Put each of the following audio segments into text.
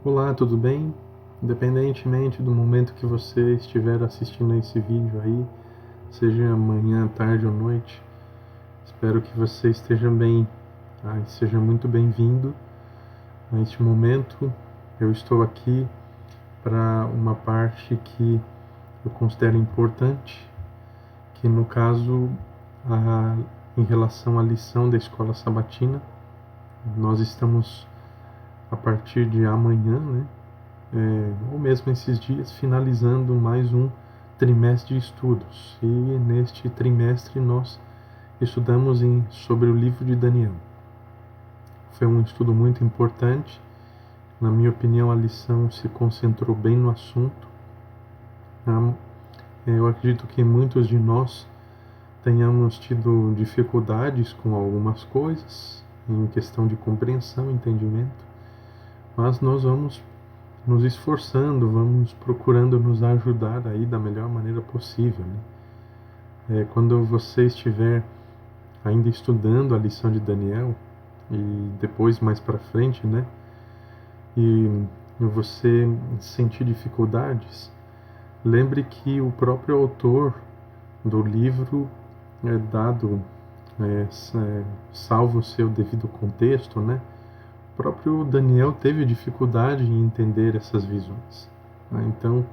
Olá, tudo bem? Independentemente do momento que você estiver assistindo a esse vídeo aí, seja manhã, tarde ou noite, espero que você esteja bem, tá? E seja muito bem-vindo a este momento. Eu estou aqui para uma parte que eu considero importante, que no caso, em relação à lição da escola sabatina, nós estamos a partir de amanhã, né? Ou mesmo esses dias, finalizando mais um trimestre de estudos. E neste trimestre nós estudamos sobre o livro de Daniel. Foi um estudo muito importante. Na minha opinião, a lição se concentrou bem no assunto. Eu acredito que muitos de nós tenhamos tido dificuldades com algumas coisas, em questão de compreensão, entendimento, mas nós vamos nos esforçando, vamos procurando nos ajudar aí da melhor maneira possível, né? Quando você estiver ainda estudando a lição de Daniel e depois mais para frente, né? E você sentir dificuldades, lembre que o próprio autor do livro é dado, salvo o seu devido contexto, né? O próprio Daniel teve dificuldade em entender essas visões, né? Então,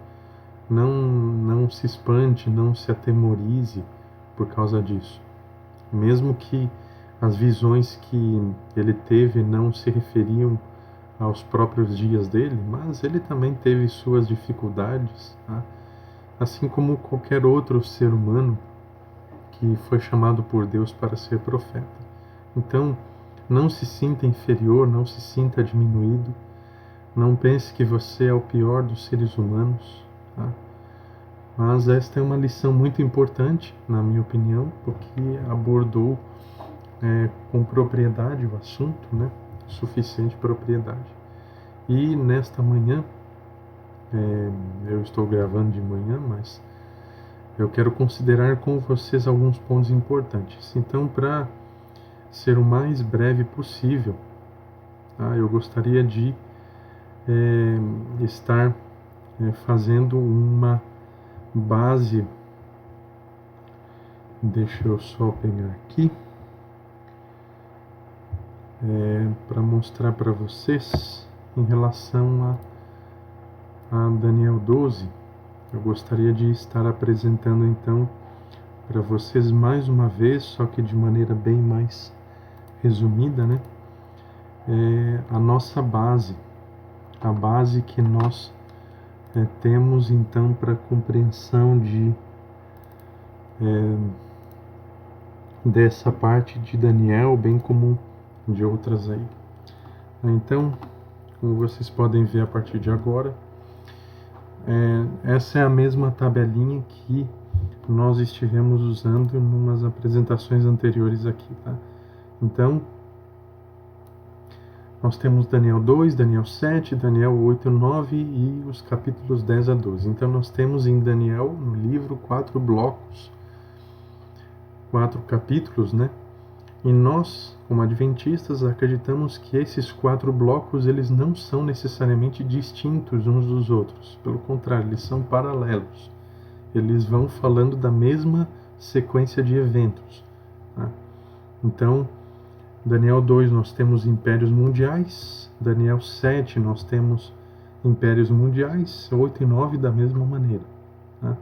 não se espante, não se atemorize por causa disso. Mesmo que as visões que ele teve não se referiam aos próprios dias dele, mas ele também teve suas dificuldades, tá? Assim como qualquer outro ser humano que foi chamado por Deus para ser profeta. Então, não se sinta inferior, não se sinta diminuído, não pense que você é o pior dos seres humanos, tá? Mas esta é uma lição muito importante, na minha opinião, porque abordou com propriedade o assunto, né? Suficiente propriedade. E nesta manhã, eu estou gravando de manhã, mas eu quero considerar com vocês alguns pontos importantes. Então, para ser o mais breve possível, tá? Eu gostaria de estar fazendo uma base. Deixa eu só pegar aqui para mostrar para vocês em relação a Daniel 12. Eu gostaria de estar apresentando então para vocês mais uma vez, só que de maneira bem mais resumida, né? A nossa base, a base que nós temos então para a compreensão dessa parte de Daniel, bem como de outras aí. Então, como vocês podem ver a partir de agora, essa é a mesma tabelinha que nós estivemos usando em umas apresentações anteriores aqui, tá? Então, nós temos Daniel 2, Daniel 7, Daniel 8, 9 e os capítulos 10 a 12. Então, nós temos em Daniel, no livro, 4 blocos, 4 capítulos, né? E nós, como adventistas, acreditamos que esses 4 blocos eles não são necessariamente distintos uns dos outros. Pelo contrário, eles são paralelos. Eles vão falando da mesma sequência de eventos, tá? Então, Daniel 2 nós temos impérios mundiais, Daniel 7 nós temos impérios mundiais, 8 e 9 da mesma maneira, tá?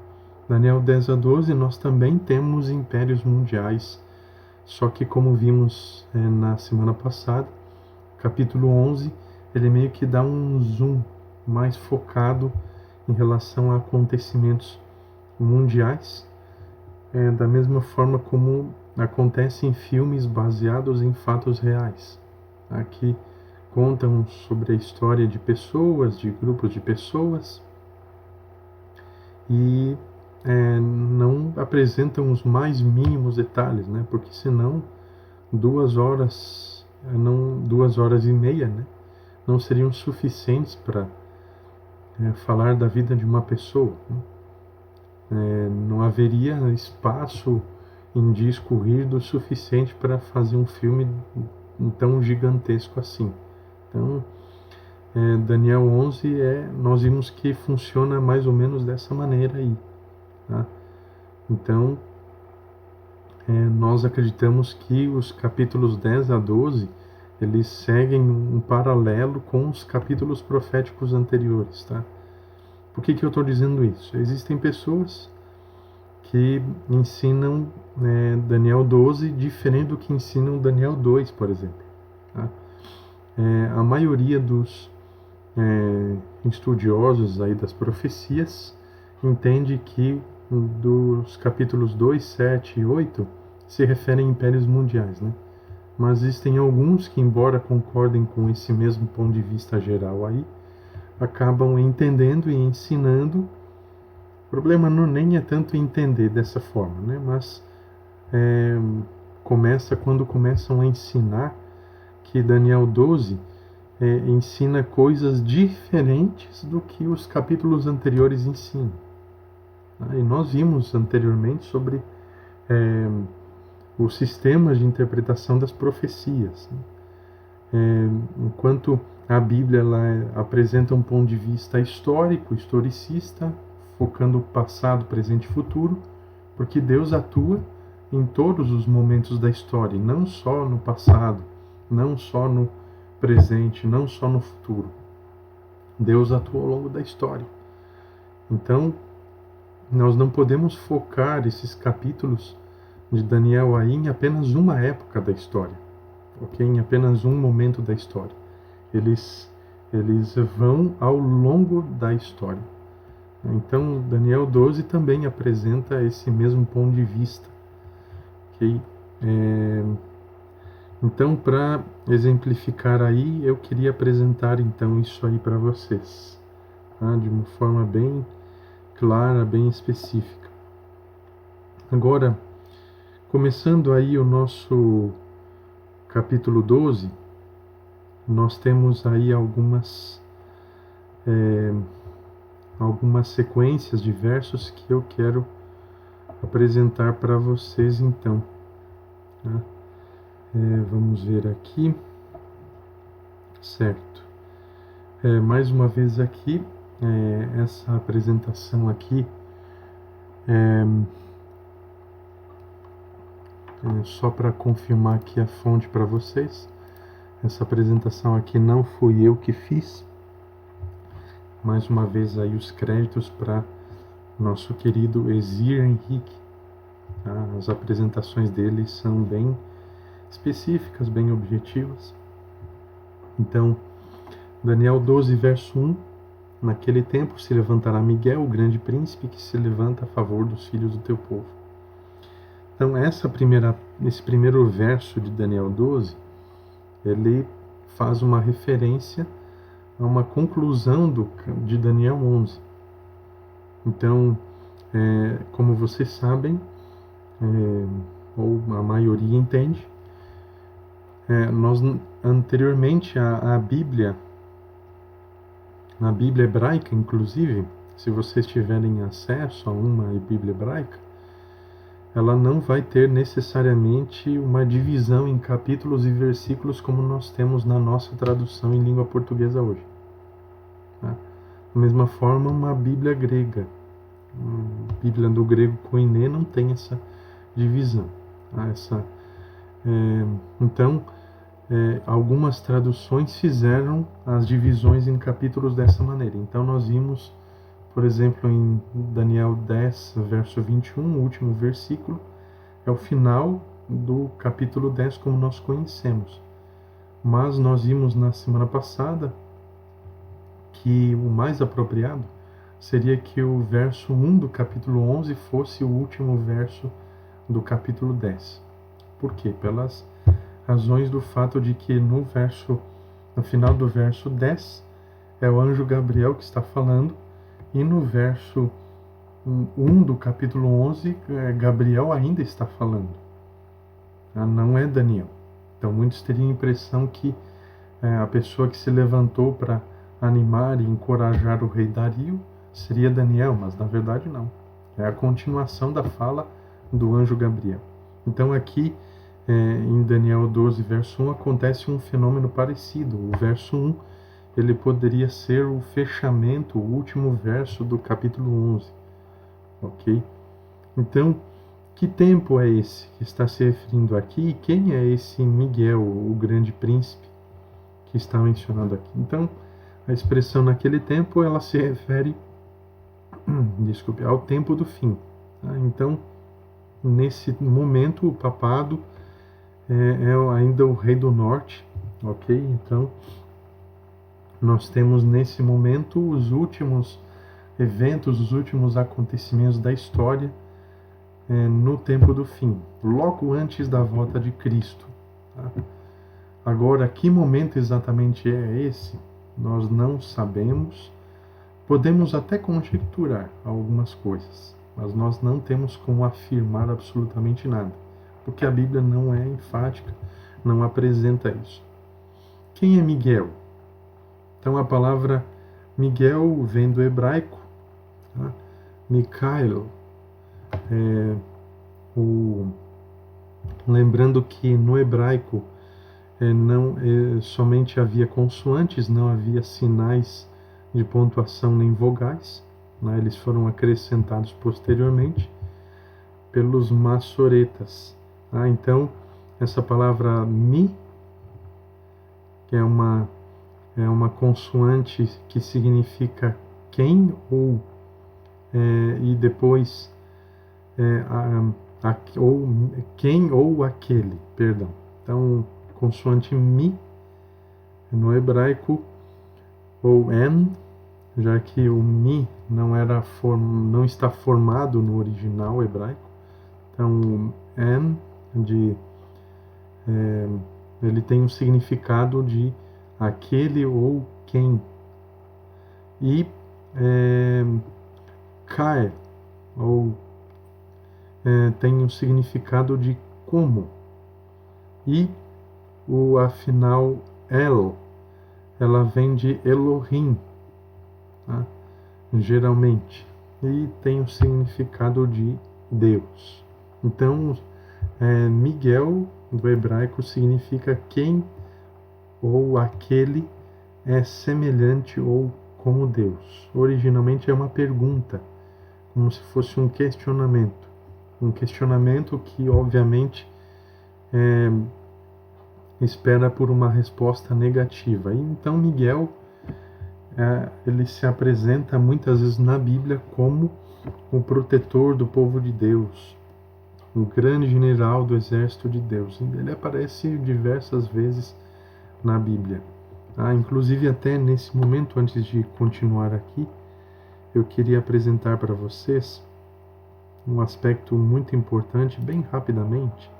Daniel 10 a 12 nós também temos impérios mundiais, só que como vimos na semana passada, capítulo 11, ele meio que dá um zoom mais focado em relação a acontecimentos mundiais, da mesma forma como acontece em filmes baseados em fatos reais, tá? Que contam sobre a história de pessoas, de grupos de pessoas, e não apresentam os mais mínimos detalhes, né? Porque senão 2 horas, 2 horas e meia, né? Não seriam suficientes para falar da vida de uma pessoa, né? Não haveria espaço em disco rígido suficiente para fazer um filme tão gigantesco assim. Então, Daniel 11 nós vimos que funciona mais ou menos dessa maneira aí. Tá? Então, nós acreditamos que os capítulos 10 a 12 eles seguem um paralelo com os capítulos proféticos anteriores. Tá? Por que eu estou dizendo isso? Existem pessoas que ensinam Daniel 12 diferente do que ensinam Daniel 2, por exemplo. Tá? A maioria dos estudiosos aí das profecias entende que dos capítulos 2, 7 e 8 se referem a impérios mundiais, né? Mas existem alguns que, embora concordem com esse mesmo ponto de vista geral aí, acabam entendendo e ensinando. O problema nem é tanto entender dessa forma, né? Mas começa quando começam a ensinar que Daniel 12 ensina coisas diferentes do que os capítulos anteriores ensinam. E nós vimos anteriormente sobre os sistemas de interpretação das profecias. Enquanto a Bíblia ela apresenta um ponto de vista histórico, historicista, focando o passado, presente e futuro, porque Deus atua em todos os momentos da história, não só no passado, não só no presente, não só no futuro. Deus atua ao longo da história. Então, nós não podemos focar esses capítulos de Daniel aí em apenas uma época da história, ok? Em apenas um momento da história. Eles vão ao longo da história. Então, Daniel 12 também apresenta esse mesmo ponto de vista, ok? Então, para exemplificar aí, eu queria apresentar então isso aí para vocês, tá? De uma forma bem clara, bem específica. Agora, começando aí o nosso capítulo 12, nós temos aí algumas sequências de versos que eu quero apresentar para vocês então. Tá? Vamos ver aqui. Certo. Mais uma vez aqui, essa apresentação aqui só para confirmar aqui a fonte para vocês. Essa apresentação aqui não fui eu que fiz. Mais uma vez aí os créditos para nosso querido Ezir Henrique. Tá? As apresentações dele são bem específicas, bem objetivas. Então, Daniel 12, verso 1. Naquele tempo se levantará Miguel, o grande príncipe, que se levanta a favor dos filhos do teu povo. Então, esse primeiro verso de Daniel 12, ele faz uma referência a uma conclusão de Daniel 11. Então, como vocês sabem, ou a maioria entende, nós anteriormente a Bíblia, na Bíblia hebraica, inclusive, se vocês tiverem acesso a uma Bíblia hebraica, ela não vai ter necessariamente uma divisão em capítulos e versículos como nós temos na nossa tradução em língua portuguesa hoje. Tá? Da mesma forma, uma Bíblia grega, a Bíblia do grego Koiné, não tem essa divisão. Tá? Então, algumas traduções fizeram as divisões em capítulos dessa maneira. Então nós vimos, por exemplo, em Daniel 10, verso 21, o último versículo, é o final do capítulo 10 como nós conhecemos. Mas nós vimos na semana passada que o mais apropriado seria que o verso 1 do capítulo 11 fosse o último verso do capítulo 10. Por quê? Pelas razões do fato de que no final do verso 10 é o anjo Gabriel que está falando, e no verso 1 do capítulo 11 Gabriel ainda está falando, não é Daniel. Então muitos teriam a impressão que a pessoa que se levantou para animar e encorajar o rei Dario seria Daniel, mas na verdade não, é a continuação da fala do anjo Gabriel. Então aqui em Daniel 12, verso 1, acontece um fenômeno parecido. O verso 1 ele poderia ser o fechamento, o último verso do capítulo 11, ok? Então, que tempo é esse que está se referindo aqui? E quem é esse Miguel, o grande príncipe, que está mencionado aqui? Então, a expressão naquele tempo, ela se refere, desculpe, ao tempo do fim. Tá? Então, nesse momento, o papado é ainda o rei do norte, ok? Então, nós temos nesse momento os últimos eventos, os últimos acontecimentos da história no tempo do fim, logo antes da volta de Cristo. Tá? Agora, que momento exatamente é esse? Nós não sabemos. Podemos até conjecturar algumas coisas, mas nós não temos como afirmar absolutamente nada, porque a Bíblia não é enfática, não apresenta isso. Quem é Miguel? Então, a palavra Miguel vem do hebraico, tá? Mikael. Lembrando que no hebraico somente havia consoantes, não havia sinais de pontuação nem vogais, né? Eles foram acrescentados posteriormente pelos massoretas. Tá? Então, essa palavra mi, que é uma consoante que significa quem ou e depois ou quem ou aquele, perdão. Então, consoante mi no hebraico, ou en, já que o mi não está formado no original hebraico. Então, en ele tem um significado de aquele ou quem. E kae, ou tem um significado de como. E afinal, ela vem de Elohim, tá? Geralmente, e tem o significado de Deus. Então, Miguel, do hebraico, significa quem ou aquele é semelhante ou como Deus. Originalmente é uma pergunta, como se fosse um questionamento. Um questionamento que, obviamente, espera por uma resposta negativa. E então Miguel, ele se apresenta muitas vezes na Bíblia como o protetor do povo de Deus, o grande general do exército de Deus. Ele aparece diversas vezes na Bíblia. Inclusive, até nesse momento, antes de continuar aqui, eu queria apresentar para vocês um aspecto muito importante, bem rapidamente,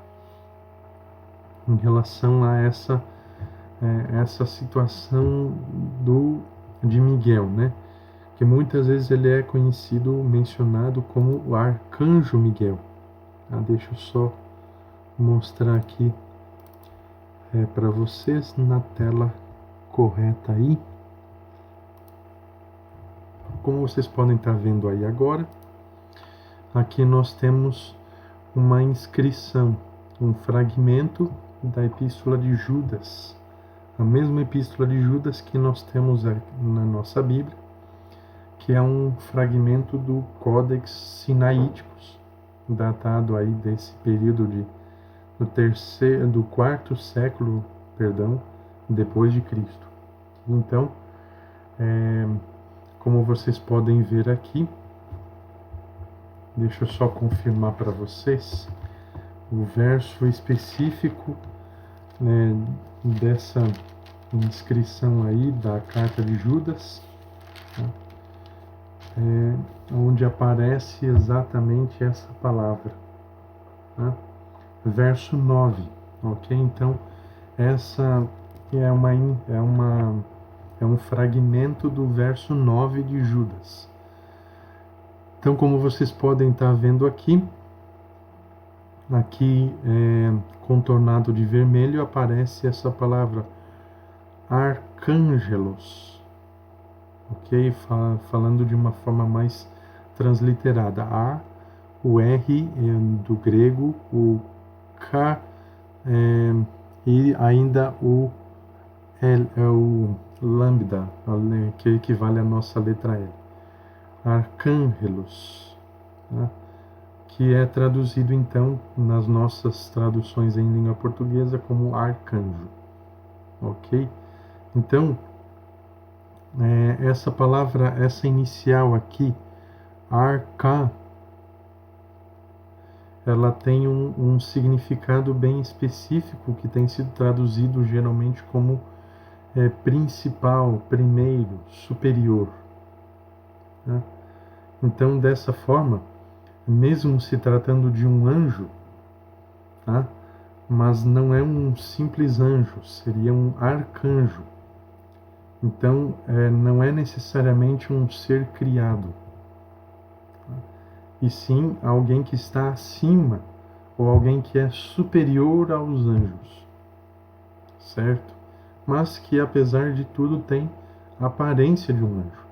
em relação a essa situação de Miguel, né? Que muitas vezes ele é conhecido, mencionado como o Arcanjo Miguel. Deixa eu só mostrar aqui para vocês na tela correta aí. Como vocês podem estar vendo aí agora, aqui nós temos uma inscrição, um fragmento da Epístola de Judas, a mesma Epístola de Judas que nós temos na nossa Bíblia, que é um fragmento do Códex Sinaíticos, datado aí desse período do quarto século, depois de Cristo. Então, como vocês podem ver aqui, deixa eu só confirmar para vocês o verso específico dessa inscrição aí da carta de Judas, tá? Onde aparece exatamente essa palavra, tá? Verso 9, ok? Então, essa é um fragmento do verso 9 de Judas. Então, como vocês podem estar vendo aqui contornado de vermelho, aparece essa palavra arcângelos, ok? Falando de uma forma mais transliterada. O R do grego, o K e ainda o lambda, que equivale à nossa letra L. Arcângelos, tá? Que é traduzido então nas nossas traduções em língua portuguesa como arcanjo, ok? Então, essa palavra, essa inicial aqui, arca, ela tem um significado bem específico que tem sido traduzido geralmente como principal, primeiro, superior, né? Então, dessa forma, mesmo se tratando de um anjo, tá? Mas não é um simples anjo, seria um arcanjo. Então, não é necessariamente um ser criado, tá? E sim alguém que está acima, ou alguém que é superior aos anjos, certo? Mas que, apesar de tudo, tem a aparência de um anjo.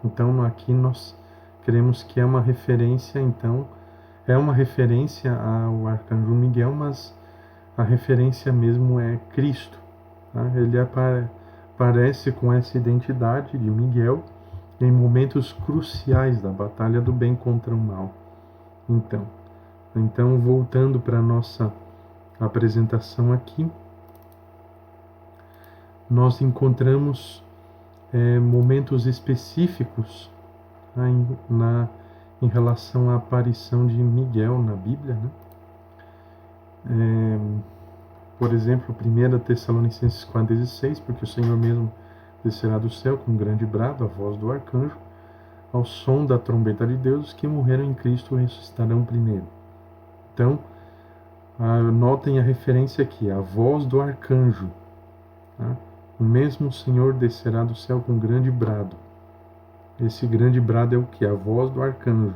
Então, aqui nós cremos que é uma referência, então, é uma referência ao arcanjo Miguel, mas a referência mesmo é Cristo, tá? Ele aparece com essa identidade de Miguel em momentos cruciais da batalha do bem contra o mal. Então voltando para a nossa apresentação aqui, nós encontramos momentos específicos, tá, em relação à aparição de Miguel na Bíblia, né? Por exemplo, 1 Tessalonicenses 4,16, porque o Senhor mesmo descerá do céu com um grande brado, a voz do arcanjo, ao som da trombeta de Deus, os que morreram em Cristo ressuscitarão primeiro. Então, notem a referência aqui, a voz do arcanjo, tá? O mesmo Senhor descerá do céu com um grande brado. Esse grande brado é o que? A voz do arcanjo,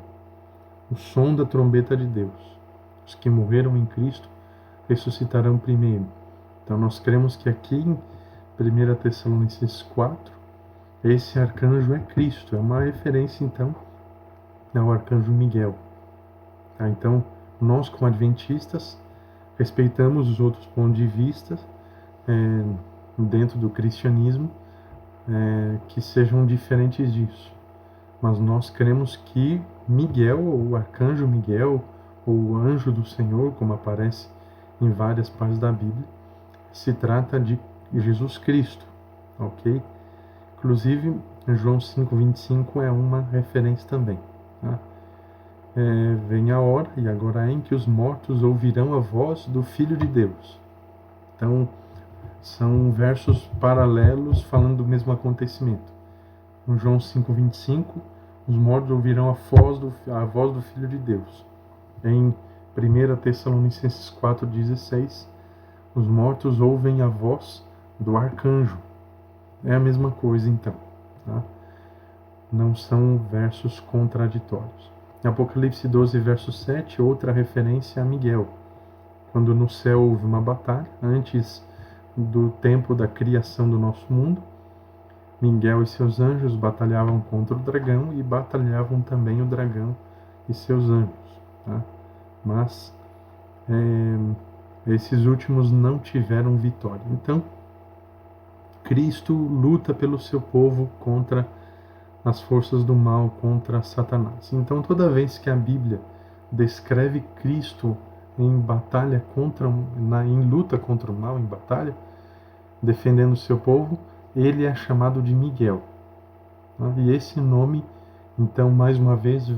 o som da trombeta de Deus. Os que morreram em Cristo ressuscitarão primeiro. Então nós cremos que aqui em 1 Tessalonicenses 4, esse arcanjo é Cristo, é uma referência então ao arcanjo Miguel. Tá? Então nós, como adventistas, respeitamos os outros pontos de vista dentro do cristianismo que sejam diferentes disso. Mas nós cremos que Miguel, ou o arcanjo Miguel, ou o anjo do Senhor, como aparece em várias partes da Bíblia, se trata de Jesus Cristo, ok? Inclusive, João 5,25 é uma referência também, tá? Vem a hora, e agora é, em que os mortos ouvirão a voz do Filho de Deus. Então, são versos paralelos falando do mesmo acontecimento. Em João 5,25, os mortos ouvirão a voz do Filho de Deus. Em 1 Tessalonicenses 4,16, os mortos ouvem a voz do arcanjo. É a mesma coisa, então, tá? Não são versos contraditórios. Em Apocalipse 12, verso 7, outra referência a Miguel. Quando no céu houve uma batalha, antes do tempo da criação do nosso mundo, Miguel e seus anjos batalhavam contra o dragão e batalhavam também o dragão e seus anjos, tá? Mas esses últimos não tiveram vitória. Então, Cristo luta pelo seu povo contra as forças do mal, contra Satanás. Então, toda vez que a Bíblia descreve Cristo em batalha em luta contra o mal, em batalha, defendendo o seu povo, ele é chamado de Miguel. Tá? E esse nome, então, mais uma vez,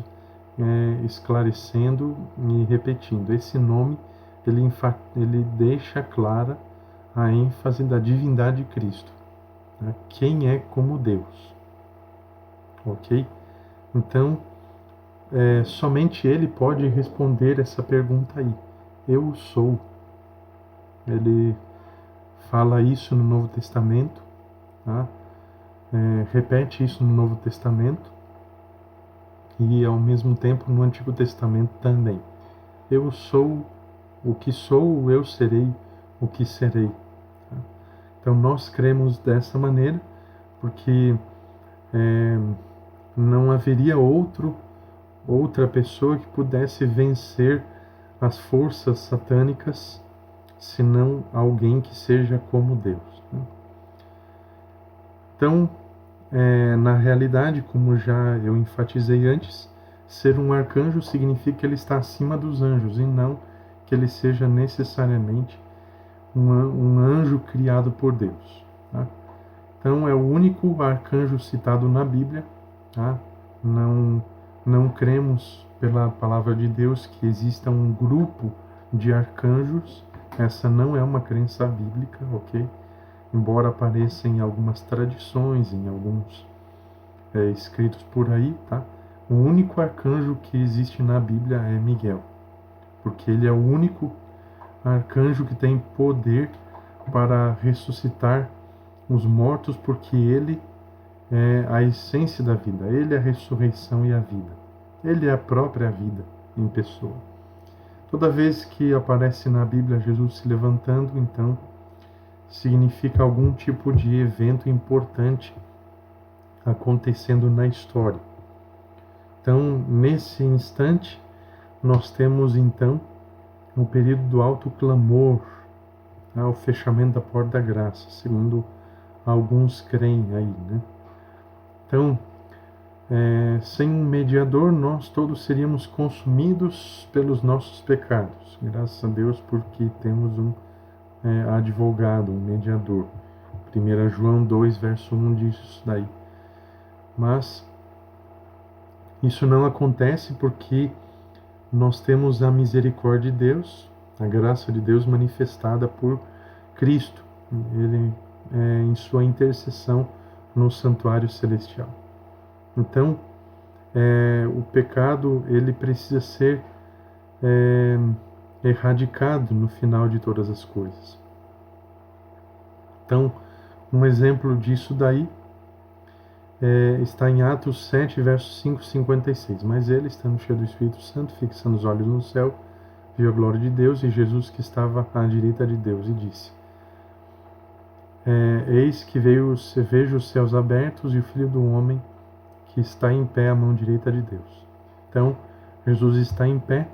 esclarecendo e repetindo, esse nome ele deixa clara a ênfase da divindade de Cristo, né? Quem é como Deus, ok? Então, somente ele pode responder essa pergunta aí. Eu sou. Ele fala isso no Novo Testamento, tá? Repete isso no Novo Testamento e ao mesmo tempo no Antigo Testamento também. Eu sou o que sou, eu serei o que serei. Tá? Então nós cremos dessa maneira porque não haveria outra pessoa que pudesse vencer as forças satânicas senão alguém que seja como Deus, né? Então, na realidade, como já eu enfatizei antes, ser um arcanjo significa que ele está acima dos anjos e não que ele seja necessariamente um anjo criado por Deus. Tá? Então, é o único arcanjo citado na Bíblia. Tá? Não cremos, pela palavra de Deus, que exista um grupo de arcanjos. Essa não é uma crença bíblica, ok? Embora apareça em algumas tradições, em alguns escritos por aí, tá? O único arcanjo que existe na Bíblia é Miguel, porque ele é o único arcanjo que tem poder para ressuscitar os mortos, porque ele é a essência da vida, ele é a ressurreição e a vida. Ele é a própria vida em pessoa. Toda vez que aparece na Bíblia Jesus se levantando, então significa algum tipo de evento importante acontecendo na história. Então, nesse instante, nós temos então o período do alto clamor, o fechamento da porta da graça, segundo alguns creem aí, né? Então, sem um mediador, nós todos seríamos consumidos pelos nossos pecados. Graças a Deus, porque temos um advogado, um mediador. 1 João 2, verso 1 diz isso daí. Mas isso não acontece porque nós temos a misericórdia de Deus, a graça de Deus manifestada por Cristo, ele em sua intercessão no santuário celestial. Então, o pecado ele precisa ser erradicado no final de todas as coisas. Então, um exemplo disso daí está em Atos 7, versos 5 e 56. Mas ele, estando cheio do Espírito Santo, fixando os olhos no céu, viu a glória de Deus e Jesus que estava à direita de Deus, e disse: Eis que vejo os céus abertos e o Filho do Homem que está em pé à mão direita de Deus. Então, Jesus está em pé.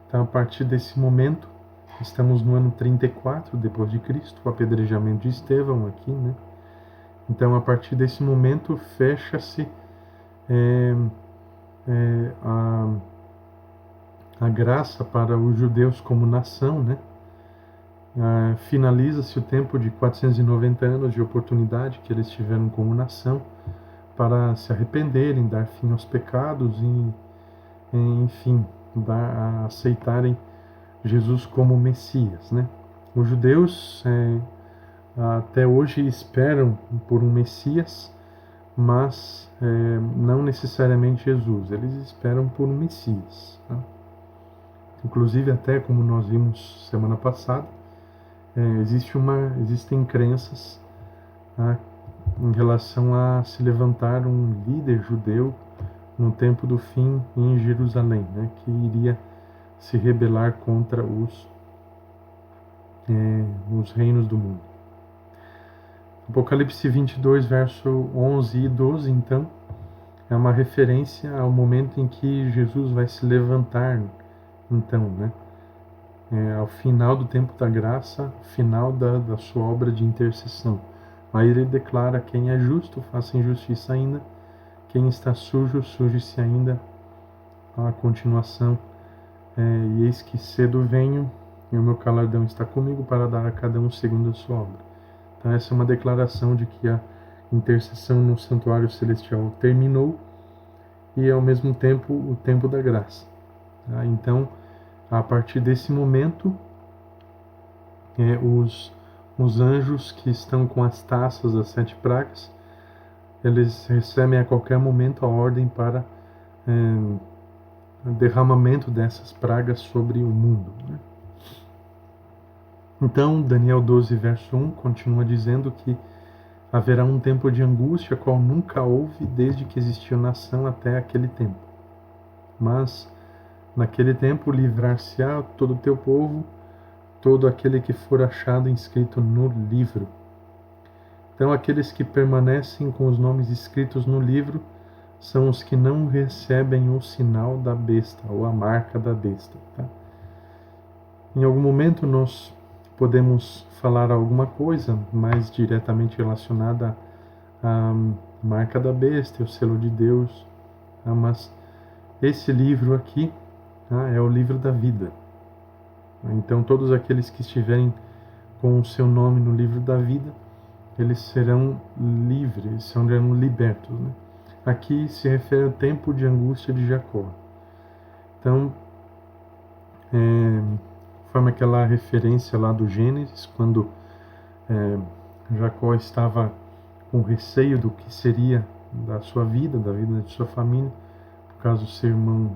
Então, a partir desse momento, estamos no ano 34 depois de Cristo, o apedrejamento de Estevão aqui, né? Então, a partir desse momento, fecha-se a graça para os judeus como nação, né? Finaliza-se o tempo de 490 anos de oportunidade que eles tiveram como nação para se arrependerem, dar fim aos pecados e, enfim, aceitarem Jesus como Messias, né? Os judeus até hoje esperam por um Messias, mas não necessariamente Jesus. Eles esperam por um Messias. Tá? Inclusive, até como nós vimos semana passada, existem crenças, tá, em relação a se levantar um líder judeu no tempo do fim em Jerusalém, né, que iria se rebelar contra os reinos do mundo. Apocalipse 22, verso 11 e 12, então, é uma referência ao momento em que Jesus vai se levantar, então, né, ao final do tempo da graça, final da sua obra de intercessão. Aí ele declara: quem é justo, faça injustiça ainda, quem está sujo, suje-se ainda. A continuação, e eis que cedo venho, e o meu galardão está comigo para dar a cada um segundo a sua obra. Então essa é uma declaração de que a intercessão no santuário celestial terminou e ao mesmo tempo o tempo da graça. Tá? Então, a partir desse momento, os anjos que estão com as taças das 7 pragas, eles recebem a qualquer momento a ordem para derramamento dessas pragas sobre o mundo, né? Então, Daniel 12, verso 1, continua dizendo que haverá um tempo de angústia, qual nunca houve desde que existiu nação até aquele tempo. Mas, naquele tempo, livrar-se-á todo o teu povo, todo aquele que for achado inscrito no livro. Então, aqueles que permanecem com os nomes escritos no livro são os que não recebem o sinal da besta, ou a marca da besta. Tá? Em algum momento nós podemos falar alguma coisa mais diretamente relacionada a marca da besta, o selo de Deus. Mas esse livro aqui é o livro da vida. Então todos aqueles que estiverem com o seu nome no livro da vida, eles serão livres, serão libertos. Né? Aqui se refere ao tempo de angústia de Jacó. Então, conforme aquela referência lá do Gênesis, quando Jacó estava com receio do que seria da sua vida, da vida de sua família, por causa do seu irmão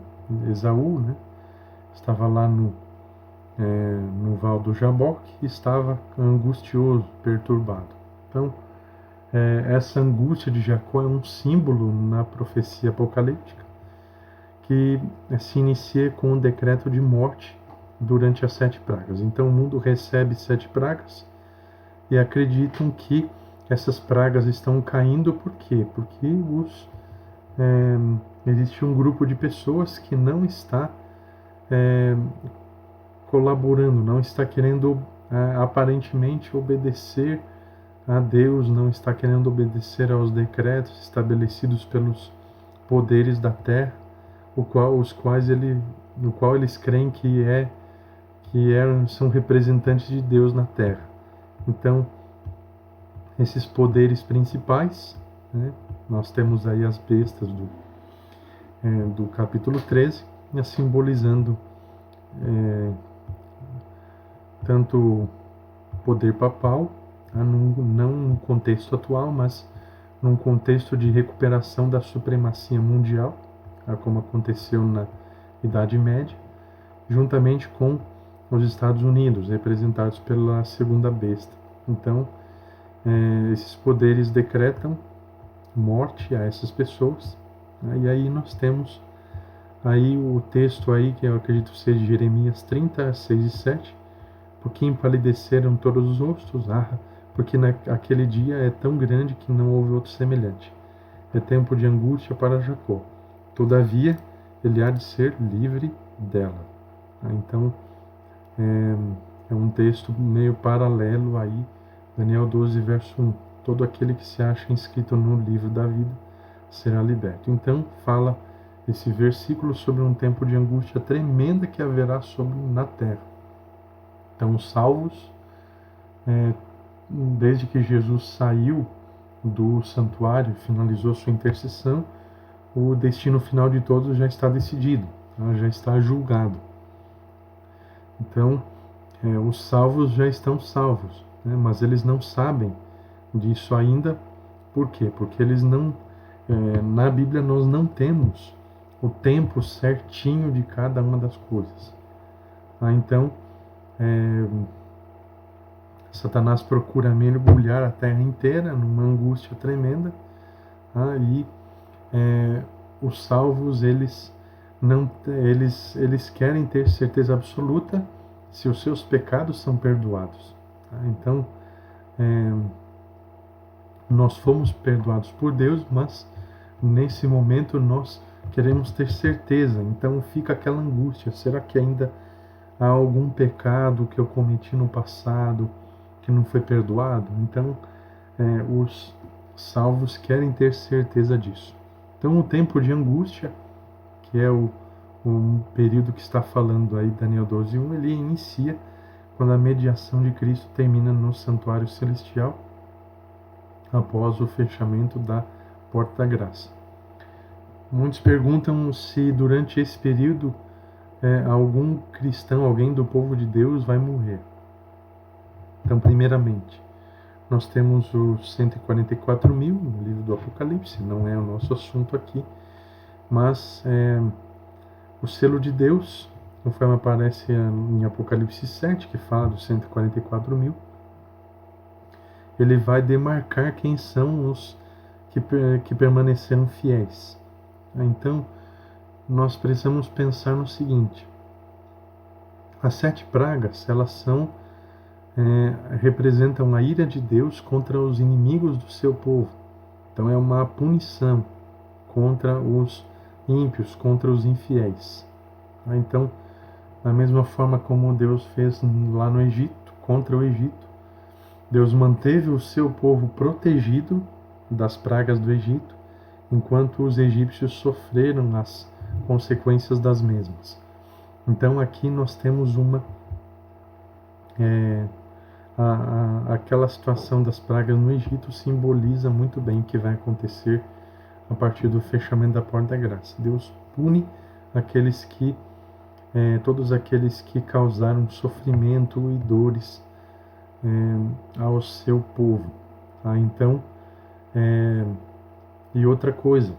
Esaú, né? Estava lá no Val do Jaboque e estava angustioso, perturbado. Então, essa angústia de Jacó é um símbolo na profecia apocalíptica que se inicia com o decreto de morte durante as 7 pragas. Então, o mundo recebe 7 pragas e acreditam que essas pragas estão caindo. Por quê? Porque existe um grupo de pessoas que não está colaborando, não está querendo aparentemente obedecer a Deus, não está querendo obedecer aos decretos estabelecidos pelos poderes da terra, no qual eles creem que são representantes de Deus na terra. Então, esses poderes principais, né, nós temos aí as bestas do capítulo 13, simbolizando tanto o poder papal, não no contexto atual, mas num contexto de recuperação da supremacia mundial, como aconteceu na Idade Média, juntamente com os Estados Unidos, representados pela segunda besta. Então, esses poderes decretam morte a essas pessoas, né? E aí nós temos aí o texto aí, que eu acredito seja de Jeremias 30, 6 e 7, porque empalideceram todos os rostos, porque naquele dia é tão grande que não houve outro semelhante. É tempo de angústia para Jacó, todavia ele há de ser livre dela. Então, é um texto meio paralelo aí, Daniel 12, verso 1. Todo aquele que se acha inscrito no livro da vida será liberto. Então, fala esse versículo sobre um tempo de angústia tremenda que haverá na terra. Então, os salvos, desde que Jesus saiu do santuário, finalizou sua intercessão, o destino final de todos já está decidido, já está julgado. Então, os salvos já estão salvos, né? Mas eles não sabem disso ainda. Por quê? Porque eles não... na Bíblia nós não temos o tempo certinho de cada uma das coisas. Então, Satanás procura mergulhar a terra inteira numa angústia tremenda, e os salvos, eles querem ter certeza absoluta se os seus pecados são perdoados. Então, nós fomos perdoados por Deus, mas nesse momento nós queremos ter certeza. Então fica aquela angústia: será que ainda há algum pecado que eu cometi no passado que não foi perdoado? Então, os salvos querem ter certeza disso. Então, o tempo de angústia, que é o período que está falando aí Daniel 12:1, ele inicia quando a mediação de Cristo termina no santuário celestial, após o fechamento da porta da graça. Muitos perguntam se durante esse período algum cristão, alguém do povo de Deus vai morrer. Então, primeiramente, nós temos os 144 mil no livro do Apocalipse, não é o nosso assunto aqui, mas o selo de Deus, conforme aparece em Apocalipse 7, que fala dos 144 mil, ele vai demarcar quem são os que permaneceram fiéis. Então, nós precisamos pensar no seguinte: as 7 pragas, elas representam a ira de Deus contra os inimigos do seu povo. Então é uma punição contra os ímpios, contra os infiéis. Então, da mesma forma como Deus fez lá no Egito, contra o Egito, Deus manteve o seu povo protegido das pragas do Egito, enquanto os egípcios sofreram as consequências das mesmas. Então aqui nós temos aquela situação das pragas no Egito simboliza muito bem o que vai acontecer a partir do fechamento da porta da graça. Deus pune todos aqueles que causaram sofrimento e dores ao seu povo. Tá? Então, e outra coisa,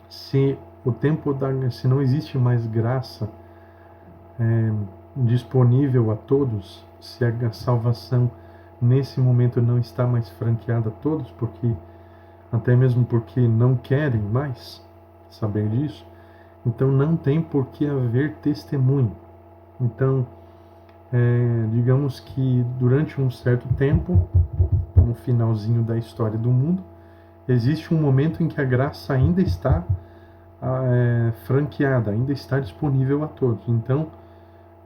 se não existe mais graça disponível a todos, se a salvação nesse momento não está mais franqueada a todos, até mesmo porque não querem mais saber disso, então não tem por que haver testemunho. Então, digamos que durante um certo tempo, no finalzinho da história do mundo, existe um momento em que a graça ainda está franqueada, ainda está disponível a todos. Então,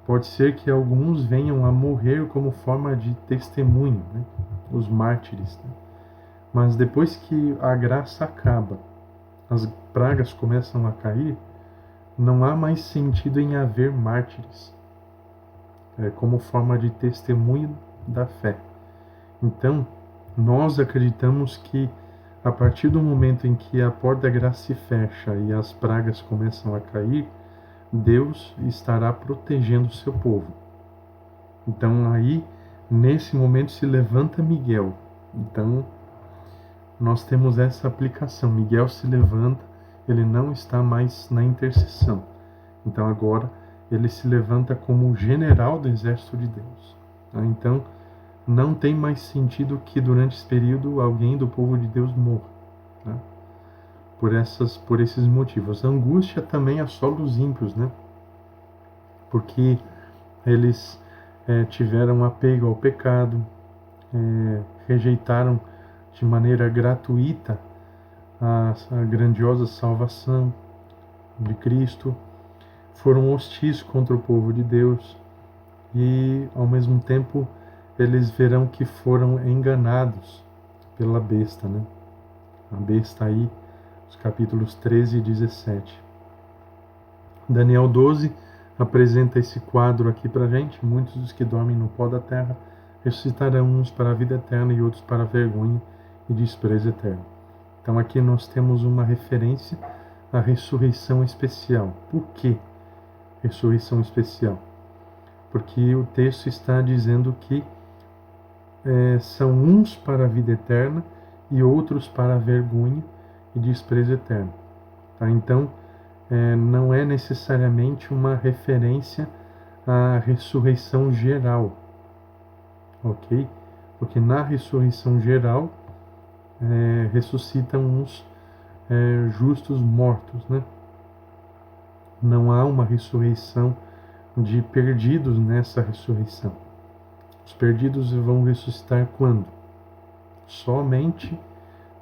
pode ser que alguns venham a morrer como forma de testemunho, né? Os mártires. Né? Mas depois que a graça acaba, as pragas começam a cair, não há mais sentido em haver mártires como forma de testemunho da fé. Então, nós acreditamos que a partir do momento em que a porta da graça se fecha e as pragas começam a cair, Deus estará protegendo o seu povo. Então aí, nesse momento, se levanta Miguel. Então, nós temos essa aplicação. Miguel se levanta, ele não está mais na intercessão. Então agora, ele se levanta como o general do exército de Deus. Tá? Então, não tem mais sentido que durante esse período alguém do povo de Deus morra. Tá? Por esses motivos. A angústia também assola os ímpios, né? Porque eles tiveram apego ao pecado, rejeitaram de maneira gratuita a grandiosa salvação de Cristo, foram hostis contra o povo de Deus e, ao mesmo tempo, eles verão que foram enganados pela besta, né? A besta aí, os capítulos 13 e 17. Daniel 12 apresenta esse quadro aqui para a gente. Muitos dos que dormem no pó da terra ressuscitarão, uns para a vida eterna e outros para a vergonha e desprezo eterno. Então aqui nós temos uma referência à ressurreição especial. Por que ressurreição especial? Porque o texto está dizendo que são uns para a vida eterna e outros para a vergonha e desprezo eterno. Tá? Então, não é necessariamente uma referência à ressurreição geral, ok? Porque na ressurreição geral ressuscitam uns justos mortos, né? Não há uma ressurreição de perdidos nessa ressurreição. Os perdidos vão ressuscitar quando? Somente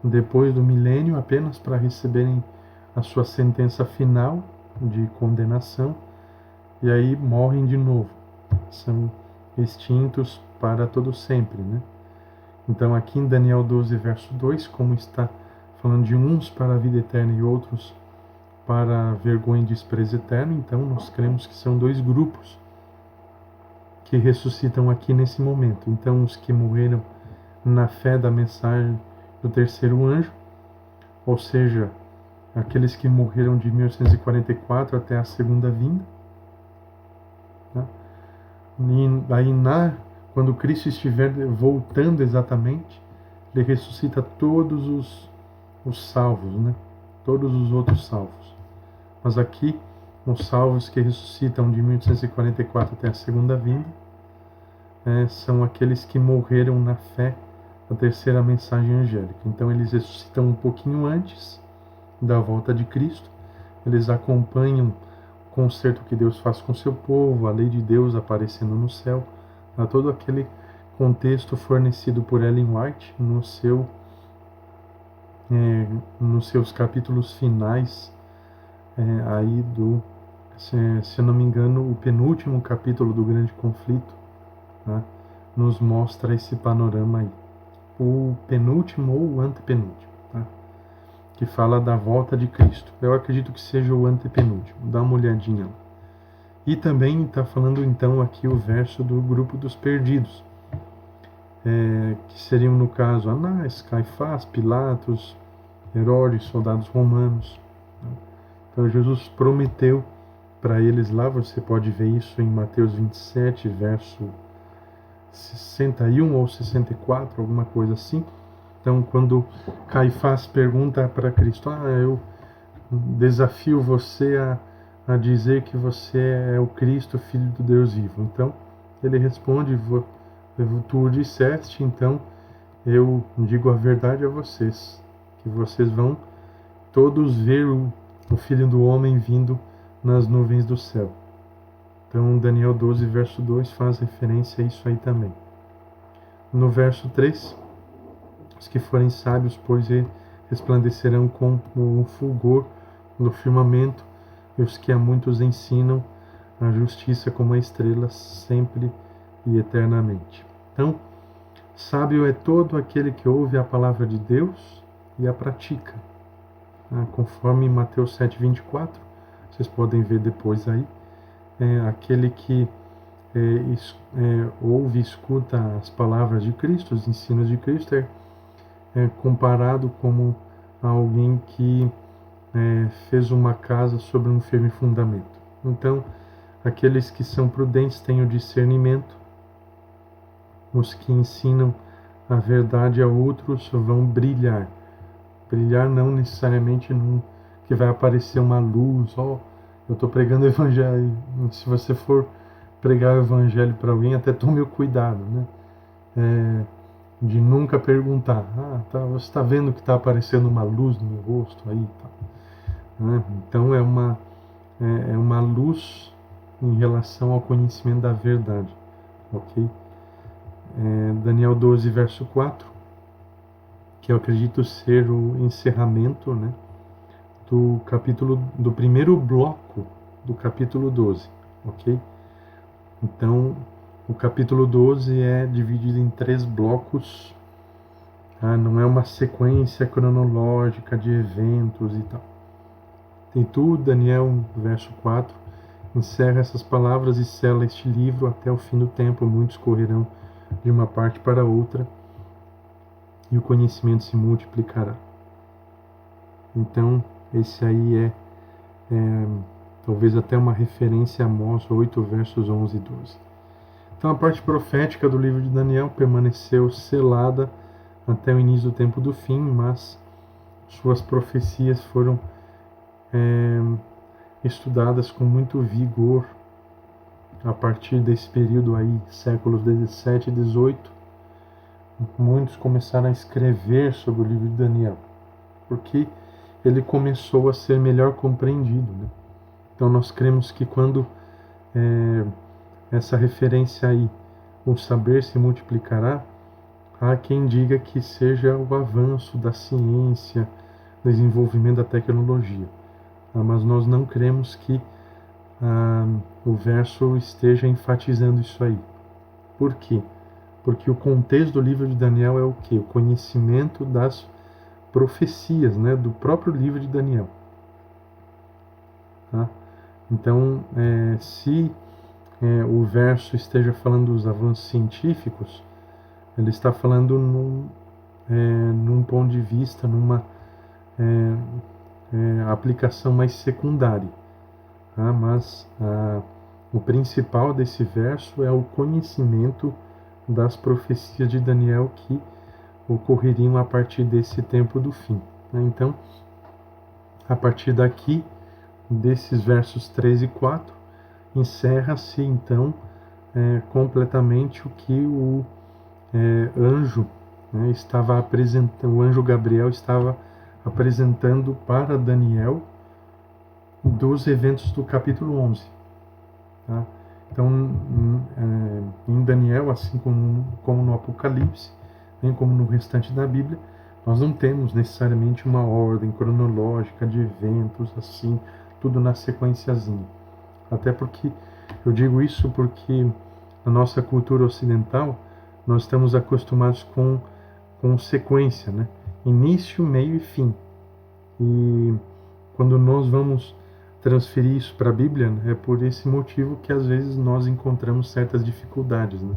depois do milênio, apenas para receberem a sua sentença final de condenação, e aí morrem de novo. São extintos para todo sempre, né? Então aqui em Daniel 12, verso 2, como está falando de uns para a vida eterna e outros para a vergonha e desprezo eterno, então nós cremos que são dois grupos que ressuscitam aqui nesse momento. Então os que morreram na fé da mensagem do terceiro anjo, ou seja, aqueles que morreram de 1844 até a segunda vinda. Tá? E aí, quando Cristo estiver voltando exatamente, ele ressuscita todos os salvos, né? Todos os outros salvos. Mas aqui, os salvos que ressuscitam de 1844 até a segunda vinda, são aqueles que morreram na fé da terceira mensagem angélica. Então eles ressuscitam um pouquinho antes da volta de Cristo, eles acompanham o concerto que Deus faz com seu povo, a lei de Deus aparecendo no céu, todo aquele contexto fornecido por Ellen White nos seus capítulos finais, aí se eu não me engano, o penúltimo capítulo do Grande Conflito, tá? Nos mostra esse panorama aí. o penúltimo ou o antepenúltimo, tá? Que fala da volta de Cristo. Eu acredito que seja o antepenúltimo, dá uma olhadinha lá. E também está falando então aqui o verso do grupo dos perdidos, que seriam no caso Anás, Caifás, Pilatos, Herodes, soldados romanos. Então Jesus prometeu para eles lá, você pode ver isso em Mateus 27, verso 61 ou 64, alguma coisa assim. Então, quando Caifás pergunta para Cristo, eu desafio você a dizer que você é o Cristo, Filho do Deus vivo. Então, ele responde, tu o disseste, então eu digo a verdade a vocês, que vocês vão todos ver o Filho do Homem vindo nas nuvens do céu. Então, Daniel 12, verso 2 faz referência a isso aí também. No verso 3, os que forem sábios, pois resplandecerão com um fulgor no firmamento, e os que a muitos ensinam a justiça como a estrela, sempre e eternamente. Então, sábio é todo aquele que ouve a palavra de Deus e a pratica. Conforme Mateus 7, 24, vocês podem ver depois aí, aquele que ouve e escuta as palavras de Cristo, os ensinos de Cristo, é comparado como alguém que fez uma casa sobre um firme fundamento. Então, aqueles que são prudentes têm o discernimento, os que ensinam a verdade a outros vão brilhar. Brilhar não necessariamente que vai aparecer uma luz, eu estou pregando o evangelho. Se você for pregar o evangelho para alguém, até tome o cuidado, né? De nunca perguntar, você está vendo que está aparecendo uma luz no meu rosto aí? Tá. Né? Então é uma luz em relação ao conhecimento da verdade, ok? Daniel 12, verso 4, que eu acredito ser o encerramento, né, do primeiro bloco do capítulo 12, ok? Então, o capítulo 12 é dividido em 3 blocos, não é uma sequência cronológica de eventos e tal. Tem tudo, Daniel, verso 4, encerra essas palavras e sela este livro até o fim do tempo, muitos correrão de uma parte para outra e o conhecimento se multiplicará. Então, esse aí é talvez até uma referência a Amós 8, versos 11 e 12. Então, a parte profética do livro de Daniel permaneceu selada até o início do tempo do fim, mas suas profecias foram estudadas com muito vigor a partir desse período aí, séculos 17 e 18. Muitos começaram a escrever sobre o livro de Daniel, porque ele começou a ser melhor compreendido, né? Então nós cremos que quando essa referência aí, o saber se multiplicará, há quem diga que seja o avanço da ciência, desenvolvimento da tecnologia. Mas nós não cremos que o verso esteja enfatizando isso aí. Por quê? Porque o contexto do livro de Daniel é o quê? O conhecimento das profecias, né, do próprio livro de Daniel. Tá? Então, se o verso esteja falando dos avanços científicos, ele está falando num ponto de vista, numa aplicação mais secundária. Tá? Mas o principal desse verso é o conhecimento das profecias de Daniel que ocorreriam a partir desse tempo do fim. Né? Então, a partir daqui, desses versos 3 e 4, encerra-se então completamente o que o anjo estava apresentando, o anjo Gabriel estava apresentando para Daniel dos eventos do capítulo 11. Tá? Então, em Daniel, assim como no Apocalipse, bem como no restante da Bíblia, nós não temos necessariamente uma ordem cronológica de eventos, assim, tudo na sequenciazinha. Até porque, eu digo isso porque na nossa cultura ocidental, nós estamos acostumados com com sequência, né? Início, meio e fim. E quando nós vamos transferir isso para a Bíblia, é por esse motivo que às vezes nós encontramos certas dificuldades, né?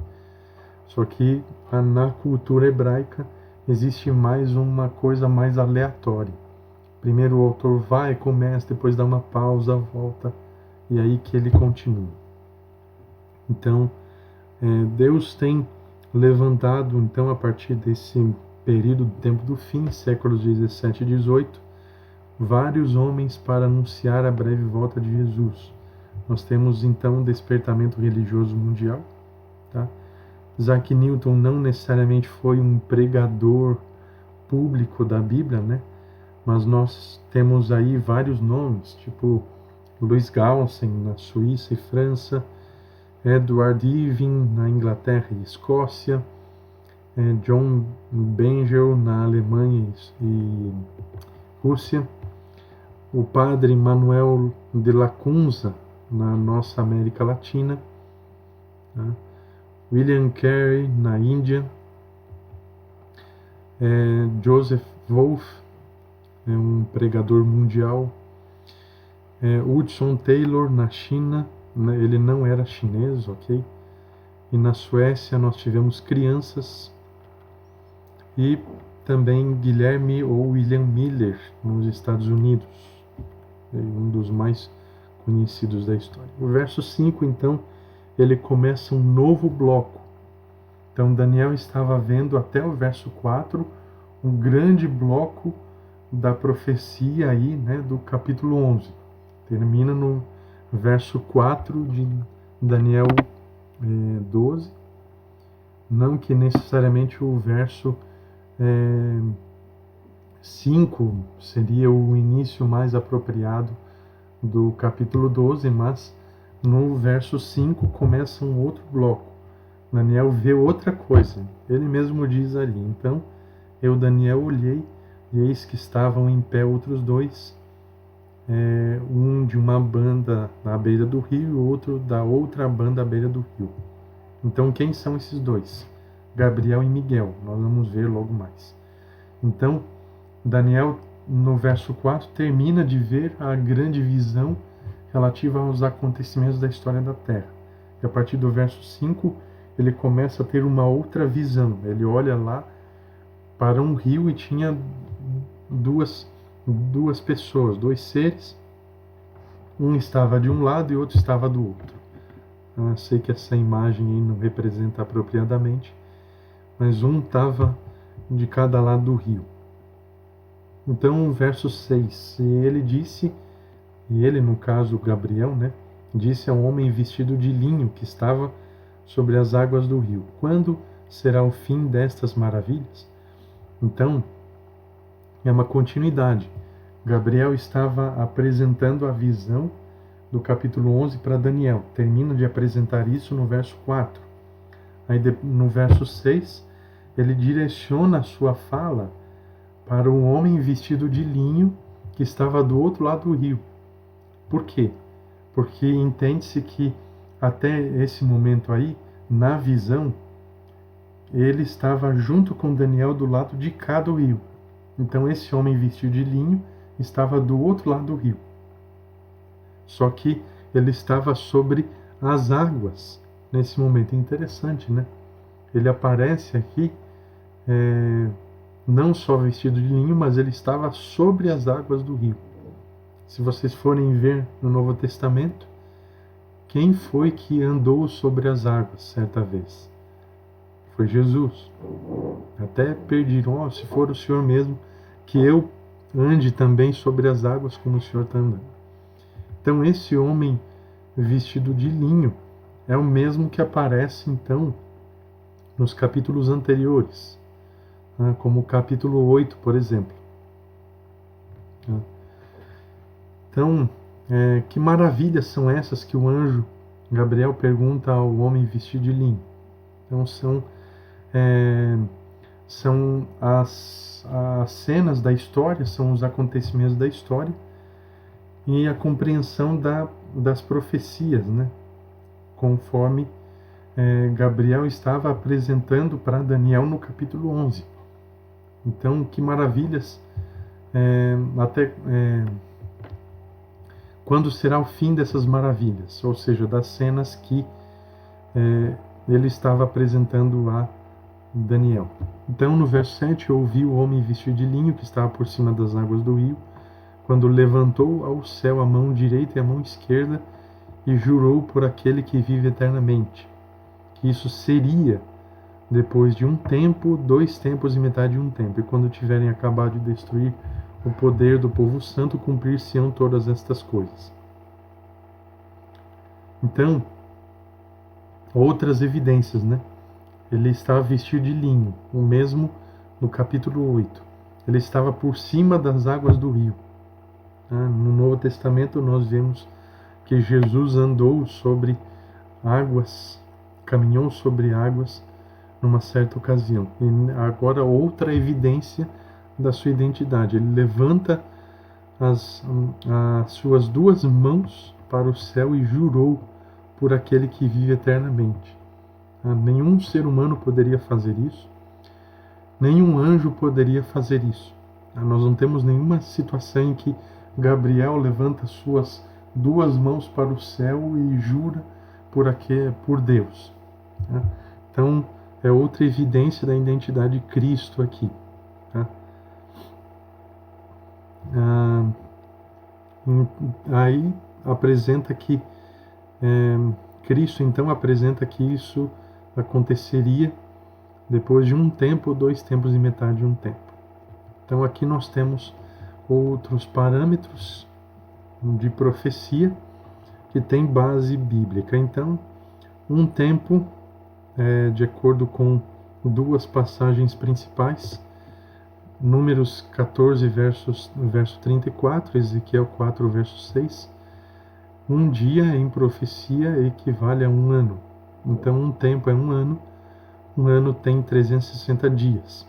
Só que na cultura hebraica existe mais uma coisa mais aleatória. Primeiro o autor vai, começa, depois dá uma pausa, volta, e aí que ele continua. Então, Deus tem levantado, então, a partir desse período do tempo do fim, séculos 17 e 18, vários homens para anunciar a breve volta de Jesus. Nós temos, então, um despertamento religioso mundial. Tá? Isaac Newton não necessariamente foi um pregador público da Bíblia, né? Mas nós temos aí vários nomes, tipo Louis Galsen, na Suíça e França, Edward Irving, na Inglaterra e Escócia, John Bengel, na Alemanha e Rússia, o padre Manuel de Lacunza, na nossa América Latina, tá? William Carey, na Índia, Joseph Wolff, um pregador mundial, Hudson Taylor, na China, ele não era chinês, ok? E na Suécia nós tivemos crianças, e também Guilherme ou William Miller, nos Estados Unidos, um dos mais conhecidos da história. O verso 5, então, ele começa um novo bloco. Então Daniel estava vendo até o verso 4 um grande bloco da profecia aí, né, do capítulo 11. Termina no verso 4 de Daniel 12. Não que necessariamente o verso 5 seria o início mais apropriado do capítulo 12, mas no verso 5 começa um outro bloco. Daniel vê outra coisa. Ele mesmo diz ali: então eu, Daniel, olhei, e eis que estavam em pé outros dois, um de uma banda à beira do rio e o outro da outra banda à beira do rio. Então quem são esses dois? Gabriel e Miguel. Nós vamos ver logo mais. Então Daniel, no verso 4, termina de ver a grande visão relativa aos acontecimentos da história da Terra. E a partir do verso 5, ele começa a ter uma outra visão. Ele olha lá para um rio e tinha duas pessoas, dois seres. Um estava de um lado e outro estava do outro. Eu sei que essa imagem aí não representa apropriadamente, mas um estava de cada lado do rio. Então, verso 6, e ele disse, e ele, no caso, Gabriel, né, disse ao homem vestido de linho que estava sobre as águas do rio: quando será o fim destas maravilhas? Então, é uma continuidade. Gabriel estava apresentando a visão do capítulo 11 para Daniel. Termina de apresentar isso no verso 4. Aí, no verso 6, ele direciona a sua fala para um homem vestido de linho que estava do outro lado do rio. Por quê? Porque entende-se que até esse momento aí, na visão, ele estava junto com Daniel do lado de cá do rio. Então esse homem vestido de linho estava do outro lado do rio. Só que ele estava sobre as águas nesse momento. É interessante, né? Ele aparece aqui não só vestido de linho, mas ele estava sobre as águas do rio. Se vocês forem ver no Novo Testamento, quem foi que andou sobre as águas certa vez? Foi Jesus. Até pediram: se for o Senhor mesmo, que eu ande também sobre as águas como o Senhor está andando. Então esse homem vestido de linho é o mesmo que aparece então nos capítulos anteriores, como o capítulo 8, por exemplo. Então, que maravilhas são essas que o anjo Gabriel pergunta ao homem vestido de linho? Então são as cenas da história, são os acontecimentos da história e a compreensão das profecias, né? Conforme Gabriel estava apresentando para Daniel no capítulo 11. Então, que maravilhas! Quando será o fim dessas maravilhas? Ou seja, das cenas que ele estava apresentando a Daniel. Então, no verso 7, ouvi o homem vestido de linho que estava por cima das águas do rio, quando levantou ao céu a mão direita e a mão esquerda e jurou por aquele que vive eternamente, que isso seria depois de um tempo, 2 tempos e metade de um tempo, e quando tiverem acabado de destruir o poder do povo santo, cumprir-se-ão todas estas coisas. Então, outras evidências, né? Ele estava vestido de linho, o mesmo no capítulo 8. Ele estava por cima das águas do rio. No Novo Testamento nós vemos que Jesus andou sobre águas, caminhou sobre águas numa certa ocasião. E agora outra evidência da sua identidade. Ele levanta as suas 2 mãos para o céu e jurou por aquele que vive eternamente. Nenhum ser humano poderia fazer isso. Nenhum anjo poderia fazer isso. Nós não temos nenhuma situação em que Gabriel levanta suas 2 mãos para o céu e jura por Deus. Então, é outra evidência da identidade de Cristo aqui. Aí apresenta que Cristo então apresenta que isso aconteceria depois de um tempo, 2 tempos e metade de um tempo. Então aqui nós temos outros parâmetros de profecia que tem base bíblica. Então, um tempo, de acordo com 2 passagens principais, Números 14, verso 34, Ezequiel 4, verso 6, um dia em profecia equivale a um ano. Então, um tempo é um ano tem 360 dias.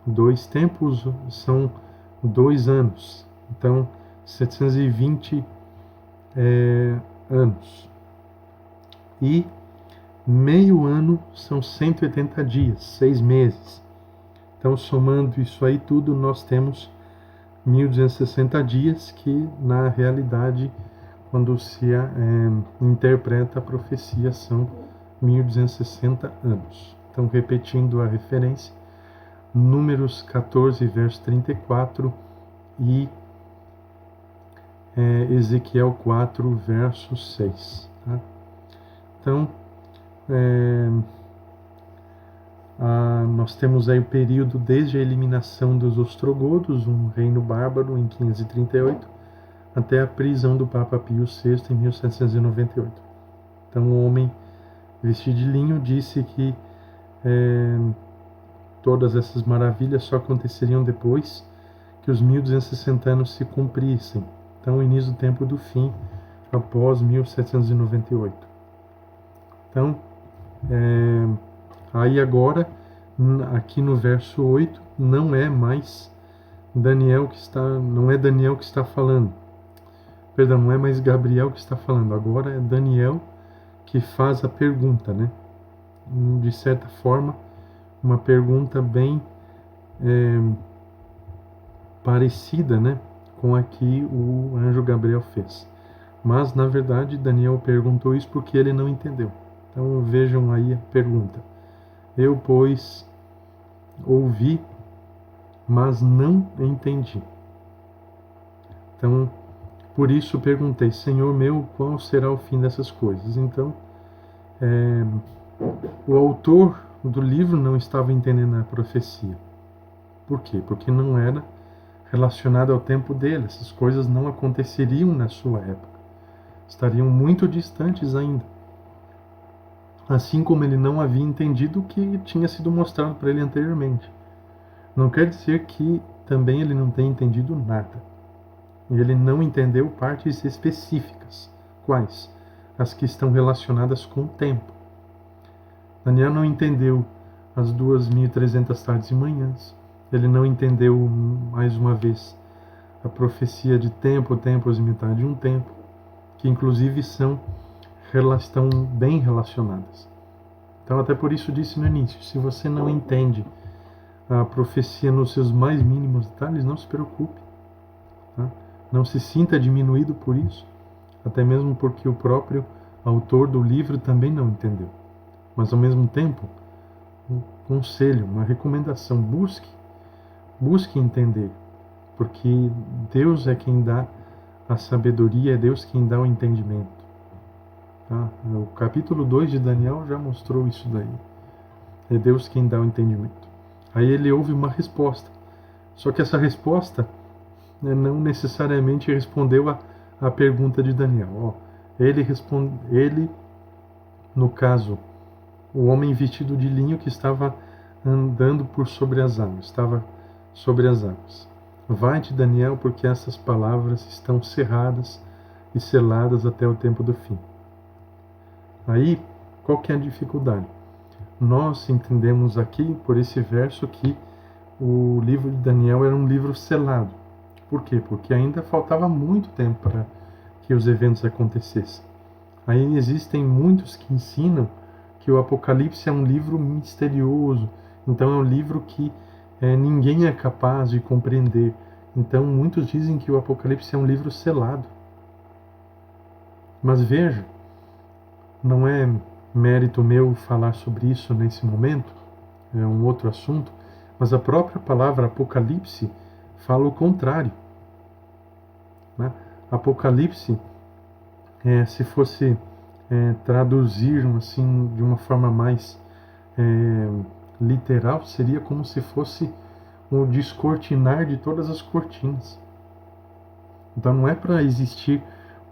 2 tempos são 2 anos, então 720 anos. E meio ano são 180 dias, 6 meses. Então, somando isso aí tudo, nós temos 1260 dias, que na realidade, quando se interpreta a profecia, são 1260 anos. Então, repetindo a referência, Números 14, verso 34 e Ezequiel 4, verso 6. Tá? Então, nós temos aí o período desde a eliminação dos ostrogodos, um reino bárbaro, em 538, até a prisão do Papa Pio VI em 1798. Então, o homem vestido de linho disse que todas essas maravilhas só aconteceriam depois que os 1260 anos se cumprissem. Então, o início do tempo do fim, após 1798. Então, aí agora, aqui no verso 8, não é mais Daniel que está, não é Daniel que está falando. Perdão, não é mais Gabriel que está falando. Agora é Daniel que faz a pergunta, né? De certa forma, uma pergunta bem parecida, né, com a que o anjo Gabriel fez. Mas, na verdade, Daniel perguntou isso porque ele não entendeu. Então, vejam aí a pergunta. Eu, pois, ouvi, mas não entendi. Então, por isso perguntei, Senhor meu, qual será o fim dessas coisas? Então, o autor do livro não estava entendendo a profecia. Por quê? Porque não era relacionado ao tempo dele. Essas coisas não aconteceriam na sua época. Estariam muito distantes ainda. Assim como ele não havia entendido o que tinha sido mostrado para ele anteriormente. Não quer dizer que também ele não tenha entendido nada. Ele não entendeu partes específicas. Quais? As que estão relacionadas com o tempo. Daniel não entendeu as 2.300 tardes e manhãs. Ele não entendeu, mais uma vez, a profecia de tempo, tempos e metade de um tempo, que inclusive estão bem relacionadas. Então, até por isso disse no início, se você não entende a profecia nos seus mais mínimos detalhes, não se preocupe. Tá? Não se sinta diminuído por isso, até mesmo porque o próprio autor do livro também não entendeu. Mas, ao mesmo tempo, um conselho, uma recomendação, busque entender, porque Deus é quem dá a sabedoria, é Deus quem dá o entendimento. Tá? O capítulo 2 de Daniel já mostrou isso daí. É Deus quem dá o entendimento. Aí ele ouve uma resposta. Só que essa resposta, né, não necessariamente respondeu a pergunta de Daniel. Ele, no caso, o homem vestido de linho que estava andando sobre as águas. Vai-te, Daniel, porque essas palavras estão cerradas e seladas até o tempo do fim. Aí, qual que é a dificuldade? Nós entendemos aqui, por esse verso, que o livro de Daniel era um livro selado. Por quê? Porque ainda faltava muito tempo para que os eventos acontecessem. Aí existem muitos que ensinam que o Apocalipse é um livro misterioso, então é um livro que ninguém é capaz de compreender. Então muitos dizem que o Apocalipse é um livro selado. Mas veja, não é mérito meu falar sobre isso nesse momento, é um outro assunto, mas a própria palavra Apocalipse fala o contrário. Né? Apocalipse, se fosse traduzir assim de uma forma mais literal, seria como se fosse o descortinar de todas as cortinas. Então não é para existir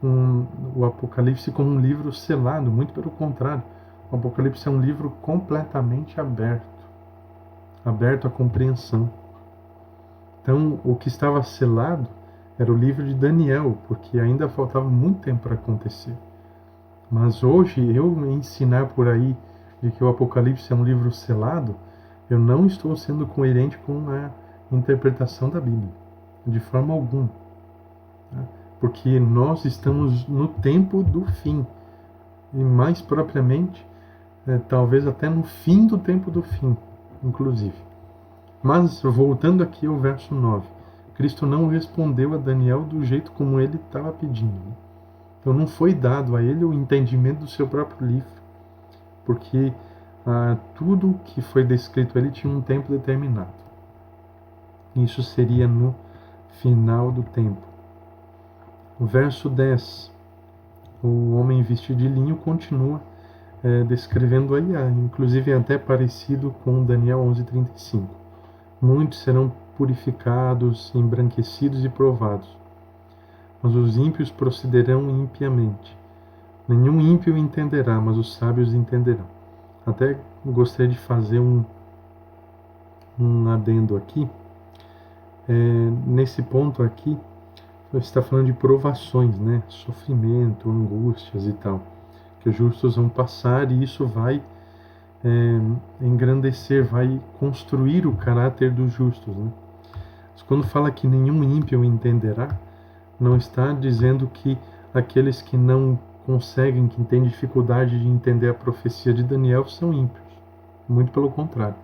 o Apocalipse como um livro selado, muito pelo contrário. O Apocalipse é um livro completamente aberto à compreensão. Então o que estava selado era o livro de Daniel, porque ainda faltava muito tempo para acontecer. Mas hoje, eu ensinar por aí de que o Apocalipse é um livro selado, eu não estou sendo coerente com a interpretação da Bíblia, de forma alguma. Tá? Porque nós estamos no tempo do fim, e mais propriamente, talvez até no fim do tempo do fim, inclusive. Mas, voltando aqui ao verso 9, Cristo não respondeu a Daniel do jeito como ele estava pedindo. Então não foi dado a ele o entendimento do seu próprio livro, porque tudo que foi descrito ali tinha um tempo determinado. Isso seria no final do tempo. O verso 10, o homem vestido de linho continua descrevendo aí, inclusive é até parecido com Daniel 11:35. Muitos serão purificados, embranquecidos e provados, mas os ímpios procederão impiamente. Nenhum ímpio entenderá, mas os sábios entenderão. Até gostaria de fazer um adendo aqui. Nesse ponto aqui, você está falando de provações, né? Sofrimento, angústias e tal, que os justos vão passar, e isso vai engrandecer, vai construir o caráter dos justos, né? Mas quando fala que nenhum ímpio entenderá, não está dizendo que aqueles que não conseguem, que têm dificuldade de entender a profecia de Daniel, são ímpios. Muito pelo contrário.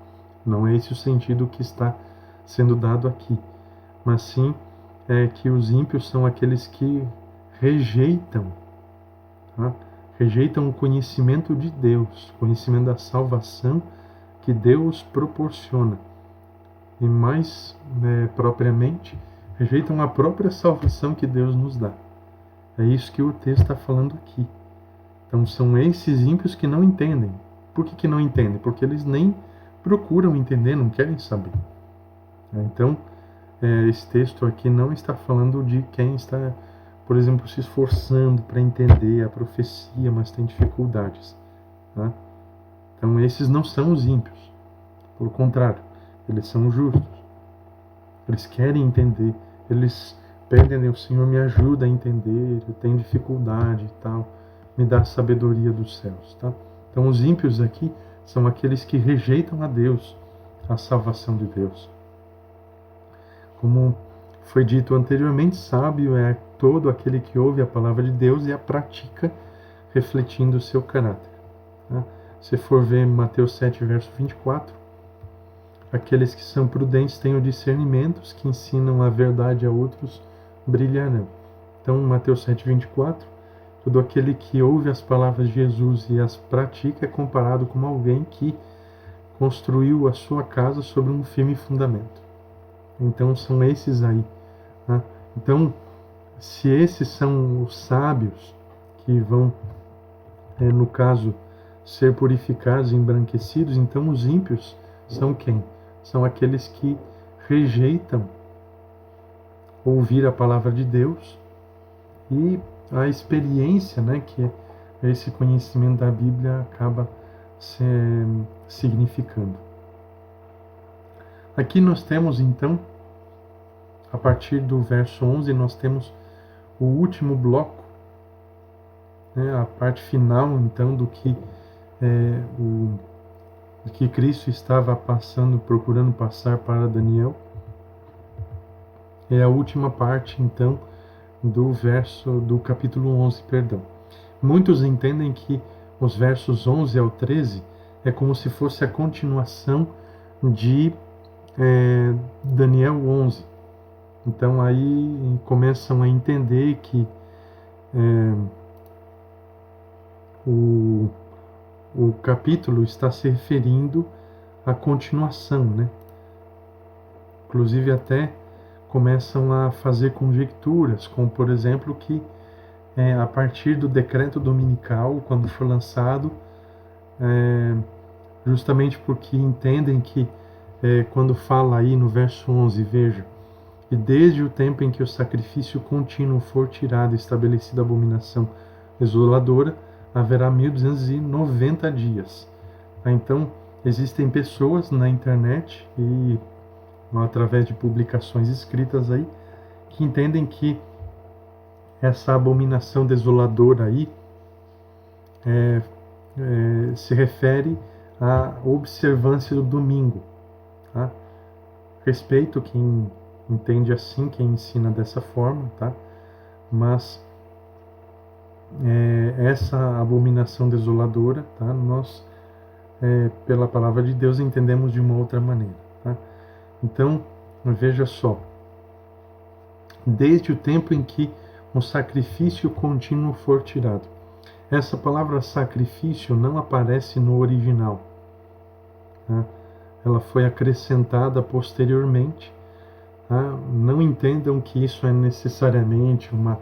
Não é esse o sentido que está sendo dado aqui. Mas sim que os ímpios são aqueles que rejeitam, tá? Rejeitam o conhecimento de Deus, o conhecimento da salvação que Deus proporciona. E mais propriamente, rejeitam a própria salvação que Deus nos dá. É isso que o texto está falando aqui. Então são esses ímpios que não entendem. Por que não entendem? Porque eles nem procuram entender, não querem saber. Então, esse texto aqui não está falando de quem está, por exemplo, se esforçando para entender a profecia, mas tem dificuldades. Tá? Então esses não são os ímpios. Pelo contrário, eles são justos. Eles querem entender. Eles pedem ao Senhor, me ajuda a entender, eu tenho dificuldade e tal, me dá a sabedoria dos céus. Tá? Então os ímpios aqui são aqueles que rejeitam a Deus, a salvação de Deus. Como foi dito anteriormente, sábio é todo aquele que ouve a palavra de Deus e a pratica, refletindo o seu caráter. Tá? Se for ver Mateus 7, verso 24, aqueles que são prudentes têm o discernimento, os que ensinam a verdade a outros brilharão. Então, Mateus 7,24, todo aquele que ouve as palavras de Jesus e as pratica é comparado com alguém que construiu a sua casa sobre um firme fundamento. Então, são esses aí. Né? Então, se esses são os sábios que vão, no caso, ser purificados e embranquecidos, então os ímpios são quem? São aqueles que rejeitam ouvir a palavra de Deus e a experiência, né, que esse conhecimento da Bíblia acaba significando. Aqui nós temos então, a partir do verso 11, nós temos o último bloco, né, a parte final então do que Cristo estava procurando passar para Daniel. É a última parte então do capítulo 11, perdão. Muitos entendem que os versos 11 ao 13 é como se fosse a continuação de Daniel 11. Então aí começam a entender que o capítulo está se referindo à continuação, né? Inclusive até começam a fazer conjecturas, como por exemplo que a partir do decreto dominical, quando for lançado, justamente porque entendem que quando fala aí no verso 11, veja, e desde o tempo em que o sacrifício contínuo for tirado e estabelecida a abominação desoladora, haverá 1290 dias. Então, existem pessoas na internet e através de publicações escritas aí, que entendem que essa abominação desoladora aí se refere à observância do domingo. Tá? Respeito quem entende assim, quem ensina dessa forma, tá? Mas essa abominação desoladora, tá? Nós, pela palavra de Deus, entendemos de uma outra maneira. Tá? Então, veja só, desde o tempo em que um sacrifício contínuo for tirado. Essa palavra sacrifício não aparece no original. Tá? Ela foi acrescentada posteriormente. Tá? Não entendam que isso é necessariamente uma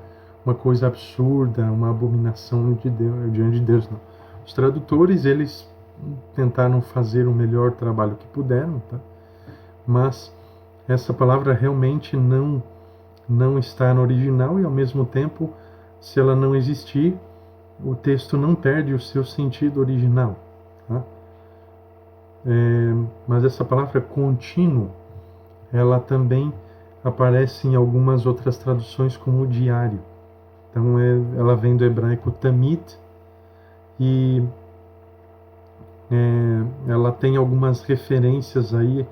coisa absurda, uma abominação de Deus, diante de Deus. Não. Os tradutores, eles tentaram fazer o melhor trabalho que puderam, tá? Mas essa palavra realmente não está no original e, ao mesmo tempo, se ela não existir, o texto não perde o seu sentido original. Tá? Mas essa palavra contínuo, ela também aparece em algumas outras traduções como diário. Então ela vem do hebraico tamid e ela tem algumas referências aí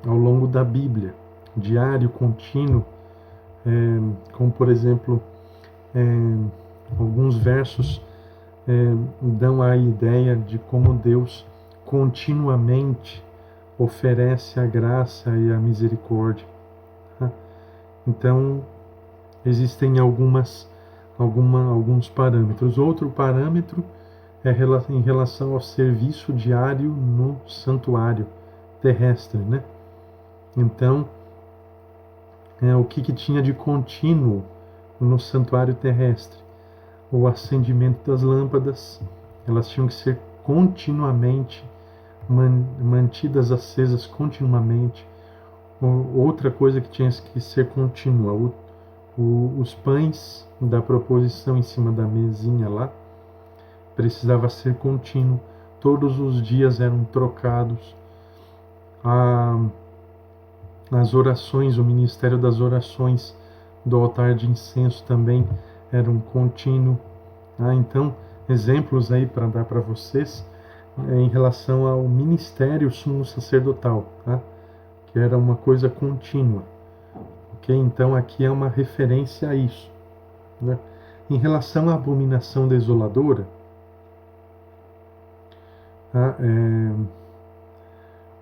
ao longo da Bíblia. Diário, contínuo, como por exemplo, alguns versos dão a ideia de como Deus continuamente oferece a graça e a misericórdia. Tá? Então, existem alguns parâmetros. Outro parâmetro é em relação ao serviço diário no santuário terrestre, né? Então, o que tinha de contínuo no santuário terrestre? O acendimento das lâmpadas, elas tinham que ser continuamente mantidas acesas continuamente. Outra coisa que tinha que ser contínua, os pães da proposição em cima da mesinha lá, precisava ser contínuo. Todos os dias eram trocados. As orações, o ministério das orações do altar de incenso também era um contínuo. Então, exemplos aí para dar para vocês em relação ao ministério sumo sacerdotal, tá? Que era uma coisa contínua. Okay? Então, aqui é uma referência a isso. Né? Em relação à abominação desoladora, tá?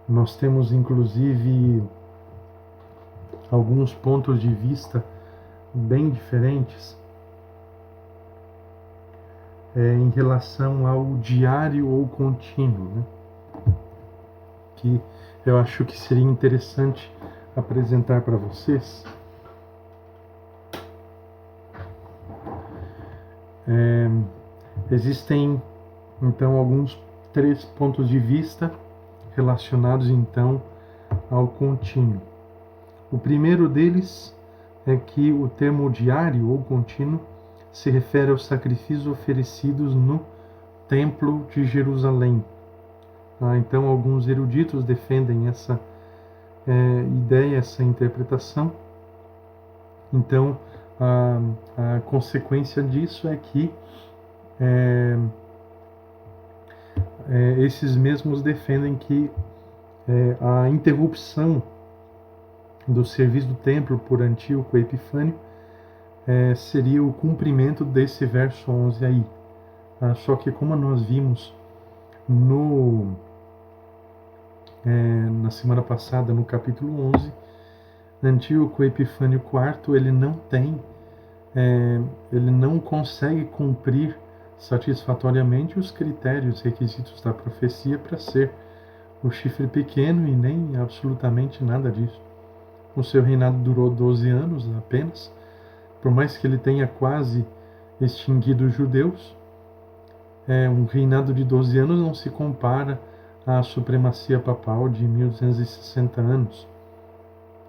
Nós temos inclusive alguns pontos de vista bem diferentes em relação ao diário ou contínuo, né? Que eu acho que seria interessante apresentar para vocês. Existem então alguns 3 pontos de vista relacionados então ao contínuo. O primeiro deles é que o termo diário ou contínuo se refere aos sacrifícios oferecidos no Templo de Jerusalém. Então, alguns eruditos defendem essa ideia, essa interpretação. Então, a consequência disso é que esses mesmos defendem que a interrupção do serviço do templo por Antíoco Epifânio seria o cumprimento desse verso 11 aí. Só que como nós vimos na semana passada, no capítulo 11, Antíoco Epifânio IV, ele não consegue cumprir satisfatoriamente os critérios, requisitos da profecia para ser o chifre pequeno e nem absolutamente nada disso. O seu reinado durou 12 anos apenas, por mais que ele tenha quase extinguido os judeus. Um reinado de 12 anos não se compara à supremacia papal de 1260 anos,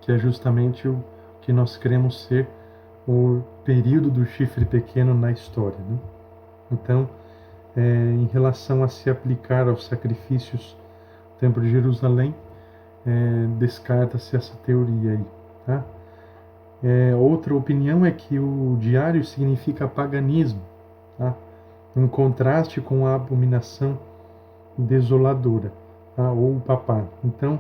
que é justamente o que nós queremos ser o período do chifre pequeno na história, né? Então, em relação a se aplicar aos sacrifícios do Templo de Jerusalém, descarta-se essa teoria aí, tá? Outra opinião é que o diário significa paganismo, tá? Em contraste com a abominação desoladora, tá? Ou papá. Então,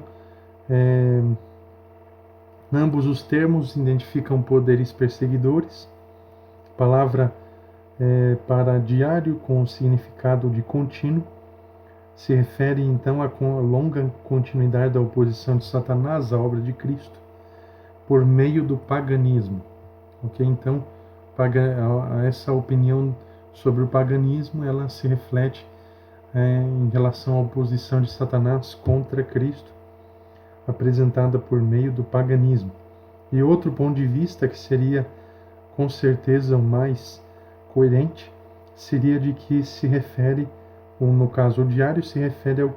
ambos os termos identificam poderes perseguidores. A palavra para diário, com o significado de contínuo, se refere então à longa continuidade da oposição de Satanás à obra de Cristo por meio do paganismo. Ok? Então, essa opinião sobre o paganismo, ela se reflete em relação à oposição de Satanás contra Cristo, apresentada por meio do paganismo. E outro ponto de vista, que seria com certeza o mais coerente, seria de que se refere, ou no caso o diário, se refere ao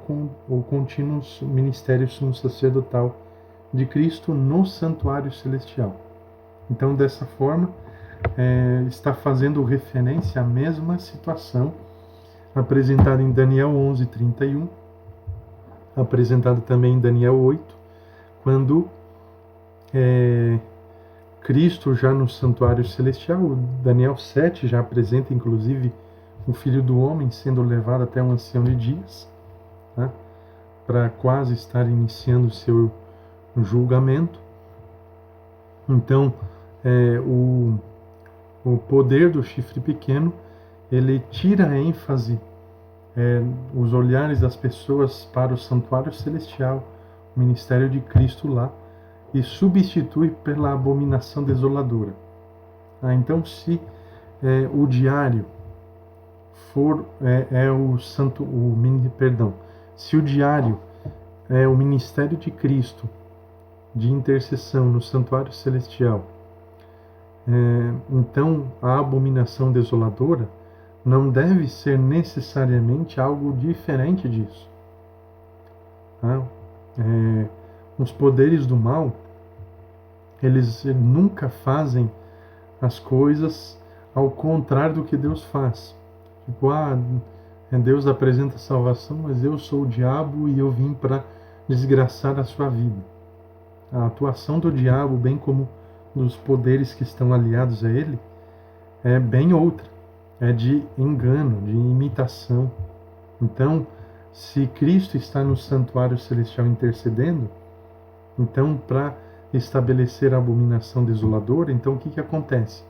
contínuo ministério sumo sacerdotal de Cristo no santuário celestial. Então, dessa forma, está fazendo referência à mesma situação apresentada em Daniel 11:31, apresentada também em Daniel 8, quando Cristo já no santuário celestial. Daniel 7 já apresenta inclusive o Filho do Homem sendo levado até um ancião de dias, tá? Para quase estar iniciando o seu julgamento. Então, o poder do chifre pequeno, ele tira a ênfase, os olhares das pessoas para o santuário celestial, o ministério de Cristo lá, e substitui pela abominação desoladora. Então, se o diário for se o diário é o ministério de Cristo de intercessão no santuário celestial, então a abominação desoladora não deve ser necessariamente algo diferente disso. Tá? Os poderes do mal, eles nunca fazem as coisas ao contrário do que Deus faz. Tipo, Deus apresenta salvação, mas eu sou o diabo e eu vim para desgraçar a sua vida. A atuação do diabo, bem como dos poderes que estão aliados a ele, é bem outra. É de engano, de imitação. Então, se Cristo está no santuário celestial intercedendo, então, para estabelecer a abominação desoladora, então o que acontece?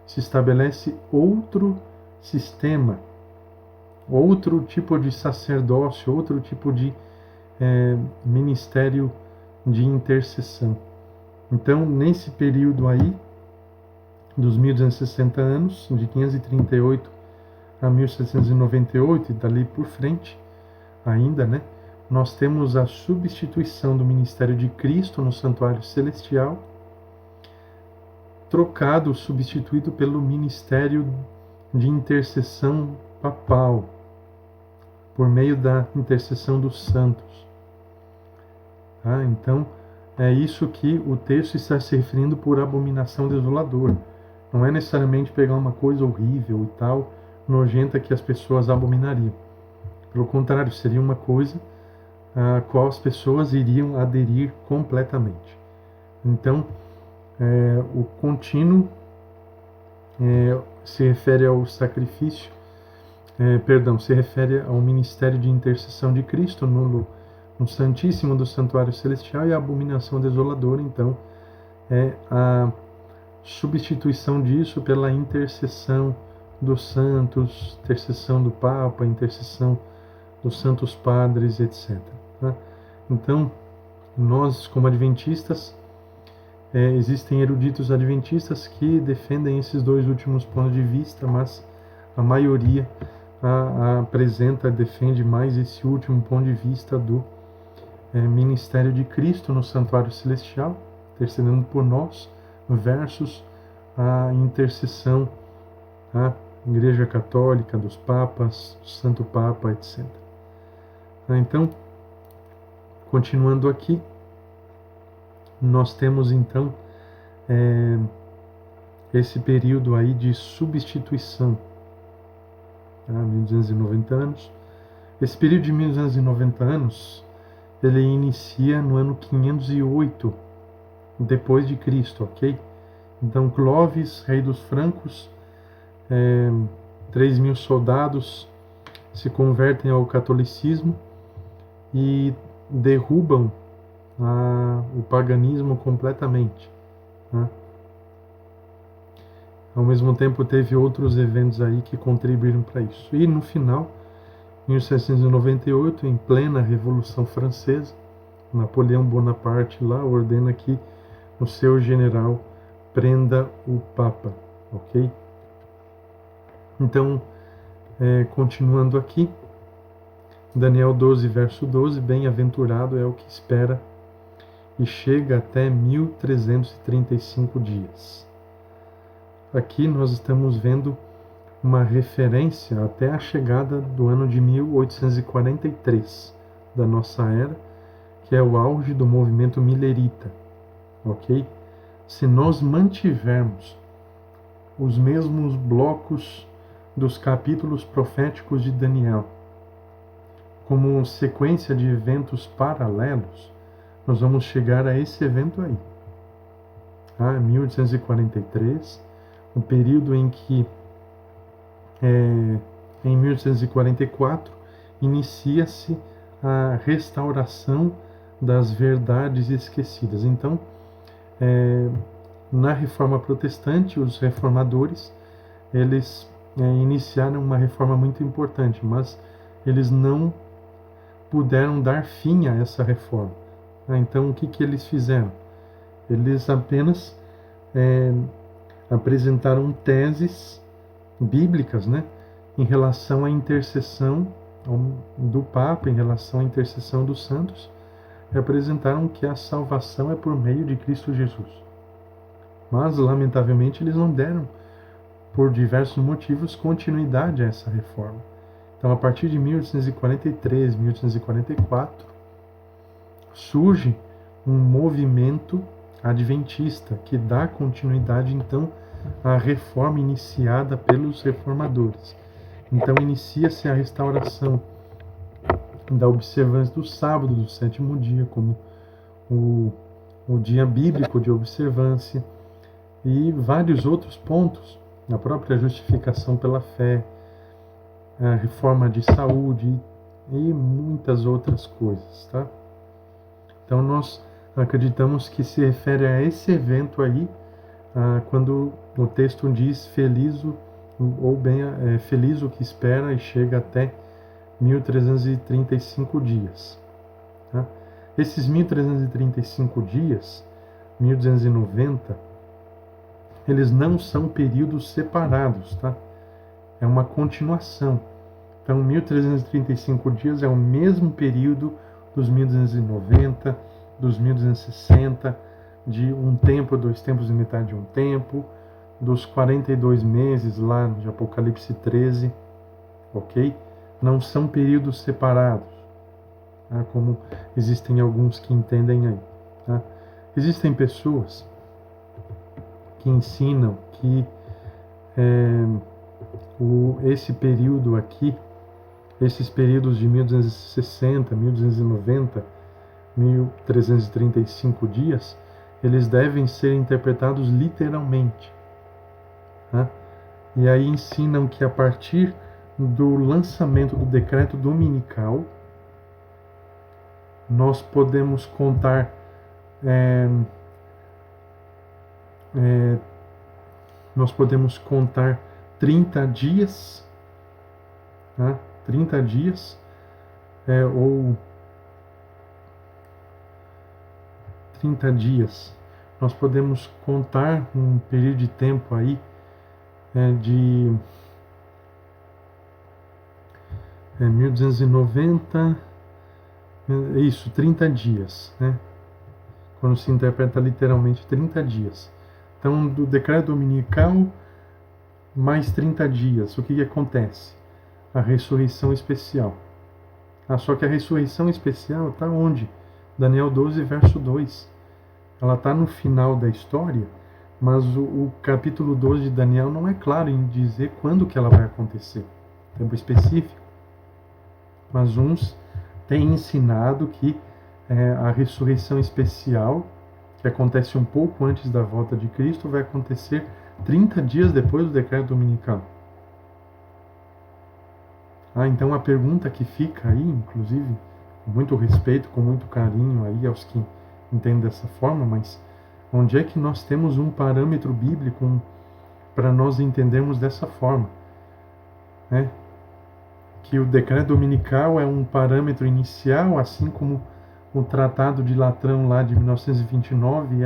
Se estabelece outro sistema, outro tipo de sacerdócio, outro tipo de ministério de intercessão. Então, nesse período aí, dos 1260 anos, de 538 a 1798 e dali por frente, ainda, né, nós temos a substituição do ministério de Cristo no santuário celestial, substituído pelo ministério de intercessão papal, por meio da intercessão dos santos. Então, é isso que o texto está se referindo por abominação desoladora. Não é necessariamente pegar uma coisa horrível e tal, nojenta, que as pessoas abominariam. Pelo contrário, seria uma coisa a qual as pessoas iriam aderir completamente. Então, o contínuo se refere ao sacrifício, se refere ao ministério de intercessão de Cristo no Santíssimo do Santuário Celestial, e a abominação desoladora, então, é a substituição disso pela intercessão dos santos, intercessão do Papa, intercessão dos santos padres, etc. Então, nós, como adventistas, existem eruditos adventistas que defendem esses dois últimos pontos de vista, mas a maioria defende mais esse último ponto de vista do ministério de Cristo no santuário celestial, intercedendo por nós, versus a intercessão da Igreja Católica, dos papas, do Santo Papa, etc. Então, continuando aqui, nós temos então esse período aí de substituição, 1290 anos. Esse período de 1290 anos, ele inicia no ano 508 depois de Cristo, ok? Então, Clovis, rei dos francos, 3.000 soldados se convertem ao catolicismo e derrubam o paganismo completamente. Ao mesmo tempo, teve outros eventos aí que contribuíram para isso. E no final, 1798, em plena Revolução Francesa, Napoleão Bonaparte lá ordena que o seu general prenda o Papa, ok? Então, continuando aqui, Daniel 12, verso 12, bem-aventurado é o que espera e chega até 1335 dias. Aqui nós estamos vendo uma referência até a chegada do ano de 1843 da nossa era, que é o auge do movimento milerita, ok? Se nós mantivermos os mesmos blocos dos capítulos proféticos de Daniel como sequência de eventos paralelos, nós vamos chegar a esse evento aí. 1843, o período em que, em 1844, inicia-se a restauração das verdades esquecidas. Então, na Reforma Protestante, os reformadores, eles iniciaram uma reforma muito importante, mas eles não puderam dar fim a essa reforma. Então, o que eles fizeram? Eles apenas apresentaram teses bíblicas, né, em relação à intercessão do Papa, em relação à intercessão dos santos, e apresentaram que a salvação é por meio de Cristo Jesus. Mas, lamentavelmente, eles não deram, por diversos motivos, continuidade a essa reforma. Então, a partir de 1843, 1844, surge um movimento adventista que dá continuidade, então, à reforma iniciada pelos reformadores. Então, inicia-se a restauração da observância do sábado, do sétimo dia, como o dia bíblico de observância, e vários outros pontos, a própria justificação pela fé, a reforma de saúde e muitas outras coisas, tá? Então nós acreditamos que se refere a esse evento aí, quando o texto diz feliz o que espera e chega até 1335 dias. Tá? Esses 1335 dias, 1290, eles não são períodos separados, tá? É uma continuação. Então, 1335 dias é o mesmo período dos 1290, dos 1260, de um tempo, 2 tempos e metade de um tempo, dos 42 meses lá de Apocalipse 13, ok? Não são períodos separados, tá? Como existem alguns que entendem aí, tá? Existem pessoas que ensinam que esse período aqui, esses períodos de 1260, 1290, 1335 dias, eles devem ser interpretados literalmente. Tá? E aí ensinam que a partir do lançamento do decreto dominical, nós podemos contar nós podemos contar 30 dias, tá? 30 dias, ou 30 dias. Nós podemos contar um período de tempo aí de 1290, isso, 30 dias, né? Quando se interpreta literalmente 30 dias. Então, do decreto dominical, mais 30 dias. O que acontece? A ressurreição especial. Só que a ressurreição especial está onde? Daniel 12, verso 2. Ela está no final da história, mas o capítulo 12 de Daniel não é claro em dizer quando que ela vai acontecer. Tempo específico. Mas uns têm ensinado que a ressurreição especial, que acontece um pouco antes da volta de Cristo, vai acontecer 30 dias depois do decreto dominical. Então a pergunta que fica aí, inclusive, com muito respeito, com muito carinho aí aos que entendem dessa forma, mas onde é que nós temos um parâmetro bíblico para nós entendermos dessa forma? Que o decreto dominical é um parâmetro inicial, assim como o Tratado de Latrão lá de 1929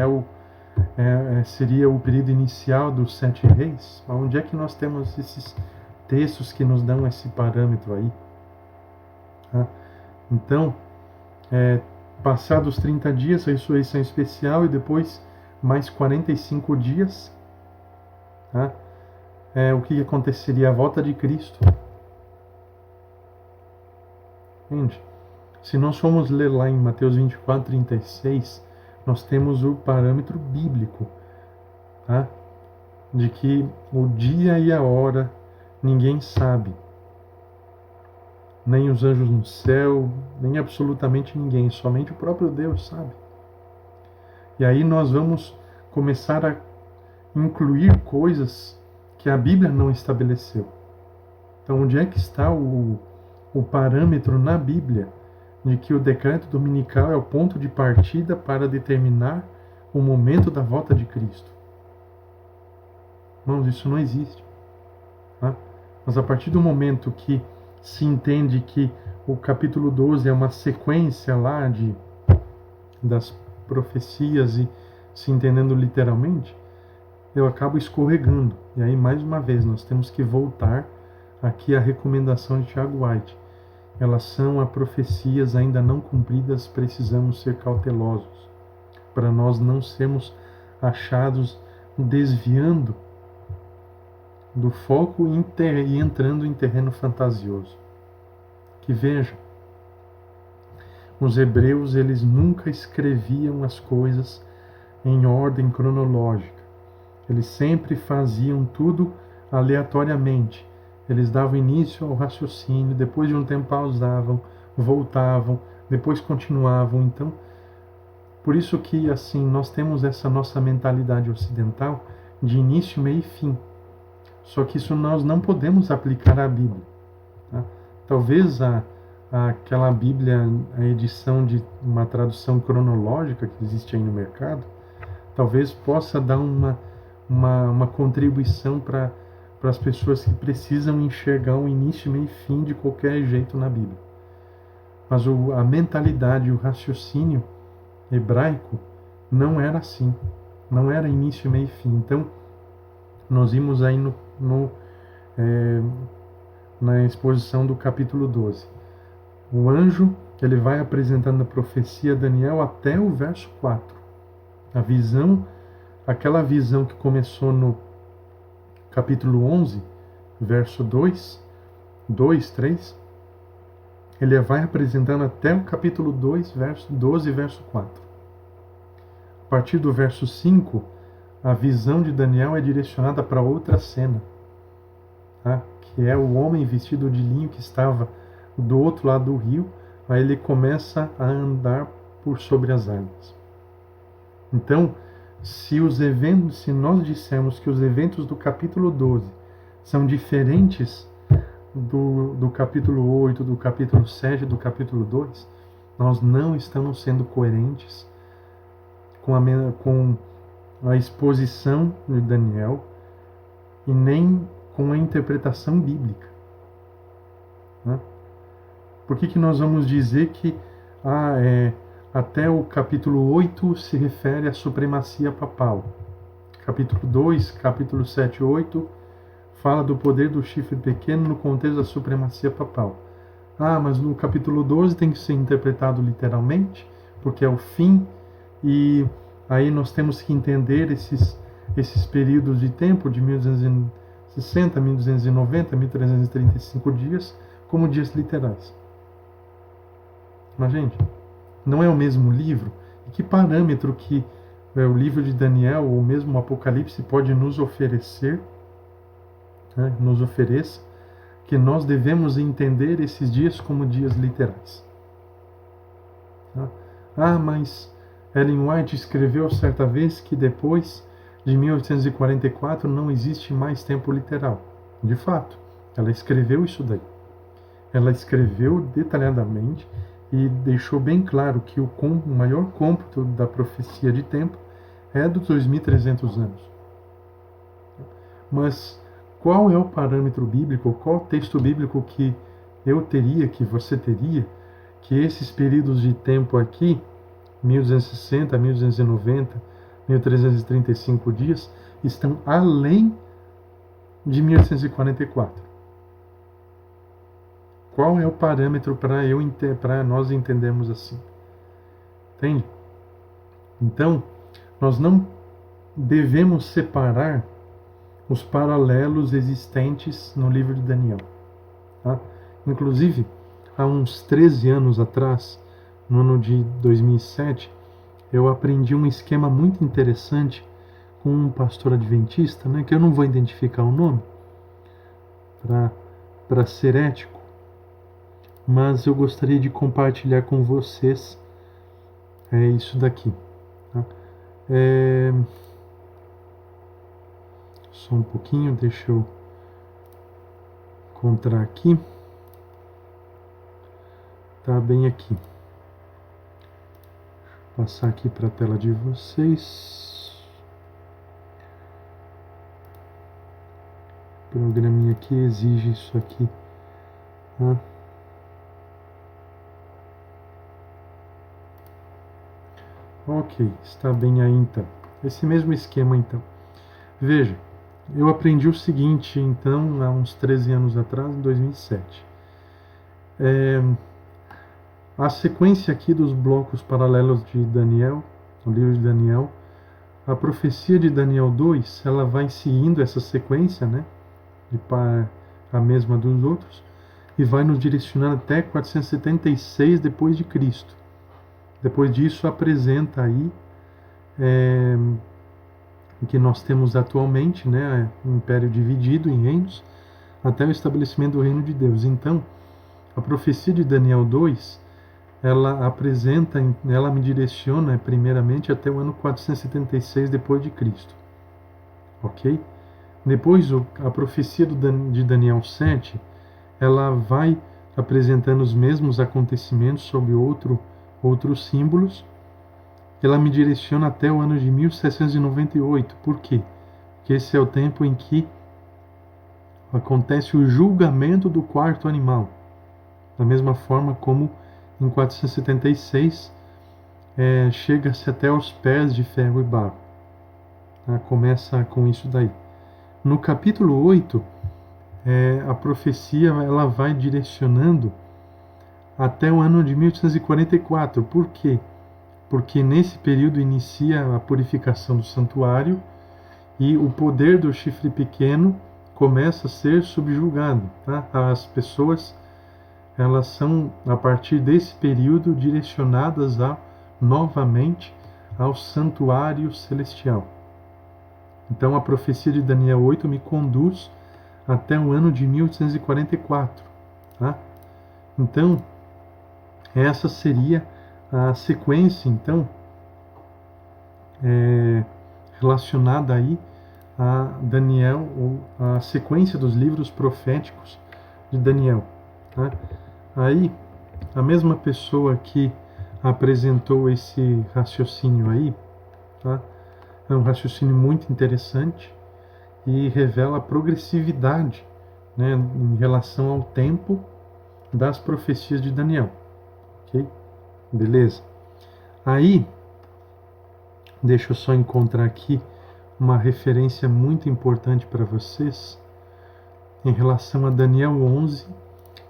seria o período inicial dos 7 reis. Onde é que nós temos esses textos que nos dão esse parâmetro aí? Então, passados 30 dias, ressurreição especial, e depois mais 45 dias, o que aconteceria? A volta de Cristo. Entende? Se nós formos ler lá em Mateus 24, 36, nós temos o parâmetro bíblico, de que o dia e a hora ninguém sabe. Nem os anjos no céu, nem absolutamente ninguém, somente o próprio Deus sabe. E aí nós vamos começar a incluir coisas que a Bíblia não estabeleceu. Então, onde é que está o parâmetro na Bíblia de que o decreto dominical é o ponto de partida para determinar o momento da volta de Cristo? Irmãos, isso não existe. Mas a partir do momento que se entende que o capítulo 12 é uma sequência lá das profecias e se entendendo literalmente, eu acabo escorregando. E aí, mais uma vez, nós temos que voltar aqui à recomendação de Tiago White. Elas são a profecias ainda não cumpridas, precisamos ser cautelosos, para nós não sermos achados desviando do foco e entrando em terreno fantasioso. Que vejam, os hebreus, eles nunca escreviam as coisas em ordem cronológica. Eles sempre faziam tudo aleatoriamente. Eles davam início ao raciocínio, depois de um tempo pausavam, voltavam, depois continuavam. Então, por isso que assim nós temos essa nossa mentalidade ocidental de início, meio e fim. Só que isso nós não podemos aplicar à Bíblia. Talvez aquela Bíblia, a edição de uma tradução cronológica que existe aí no mercado, talvez possa dar uma contribuição para as pessoas que precisam enxergar o início, meio e fim de qualquer jeito na Bíblia. Mas a mentalidade, o raciocínio hebraico não era assim. Não era início, meio e fim. Então, nós vimos aí na exposição do capítulo 12. O anjo, ele vai apresentando a profecia a Daniel até o verso 4. A visão, aquela visão que começou no capítulo 11, verso 2, 3, ele vai apresentando até o capítulo 2, verso 12, verso 4. A partir do verso 5, a visão de Daniel é direcionada para outra cena, tá? Que é o homem vestido de linho que estava do outro lado do rio. Aí ele começa a andar por sobre as águas. Então, se nós dissermos que os eventos do capítulo 12 são diferentes do capítulo 8, do capítulo 7, do capítulo 2, nós não estamos sendo coerentes com a exposição de Daniel e nem com a interpretação bíblica. Né? Por que nós vamos dizer que até o capítulo 8 se refere à supremacia papal? Capítulo 2, capítulo 7 e 8 fala do poder do chifre pequeno no contexto da supremacia papal. Mas no capítulo 12 tem que ser interpretado literalmente, porque é o fim, e aí nós temos que entender esses períodos de tempo, de 1260, 1290, 1335 dias, como dias literais. Mas, gente, não é o mesmo livro? E que parâmetro que o livro de Daniel, ou mesmo o Apocalipse, pode nos oferecer, né, nos ofereça, que nós devemos entender esses dias como dias literais? Mas Ellen White escreveu certa vez que depois de 1844 não existe mais tempo literal. De fato, ela escreveu isso daí. Ela escreveu detalhadamente e deixou bem claro que o maior cômputo da profecia de tempo é dos 2.300 anos. Mas qual é o parâmetro bíblico, qual o texto bíblico que eu teria, que você teria, que esses períodos de tempo aqui, 1260, 1290, 1335 dias, estão além de 1844? Qual é o parâmetro para nós entendermos assim? Entende? Então, nós não devemos separar os paralelos existentes no livro de Daniel. Tá? Inclusive, há uns 13 anos atrás, no ano de 2007, eu aprendi um esquema muito interessante com um pastor adventista, né, que eu não vou identificar o nome, para ser ético, mas eu gostaria de compartilhar com vocês isso daqui. Tá? Só um pouquinho, deixa eu encontrar aqui. Tá bem aqui. Vou passar aqui para a tela de vocês. O programinha aqui exige isso aqui. Tá? Ok, está bem aí então. Esse mesmo esquema então. Veja, eu aprendi o seguinte então há uns 13 anos atrás, em 2007. A sequência aqui dos blocos paralelos de Daniel, o livro de Daniel, a profecia de Daniel 2, ela vai seguindo essa sequência, né, a mesma dos outros, e vai nos direcionando até 476 depois de Cristo. Depois disso apresenta aí o que nós temos atualmente, né, um império dividido em reinos, até o estabelecimento do reino de Deus. Então, a profecia de Daniel 2, ela me direciona primeiramente até o ano 476 depois de Cristo. Ok? Depois, a profecia de Daniel 7, ela vai apresentando os mesmos acontecimentos sob outros símbolos. Ela me direciona até o ano de 1798. Por quê? Porque esse é o tempo em que acontece o julgamento do quarto animal. Da mesma forma como em 476, chega-se até os pés de ferro e barro. Tá? Começa com isso daí. No capítulo 8, a profecia ela vai direcionando até o ano de 1844. Por quê? Porque nesse período inicia a purificação do santuário e o poder do chifre pequeno começa a ser subjugado. Tá? As pessoas elas são, a partir desse período, direcionadas novamente ao santuário celestial. Então a profecia de Daniel 8 me conduz até o ano de 1844. Tá? Então, essa seria a sequência, então, relacionada aí a Daniel, ou a sequência dos livros proféticos de Daniel. Tá? Aí, a mesma pessoa que apresentou esse raciocínio aí, tá? É um raciocínio muito interessante e revela a progressividade, né, em relação ao tempo das profecias de Daniel. Ok? Beleza? Aí, deixa eu só encontrar aqui uma referência muito importante para vocês em relação a Daniel 11,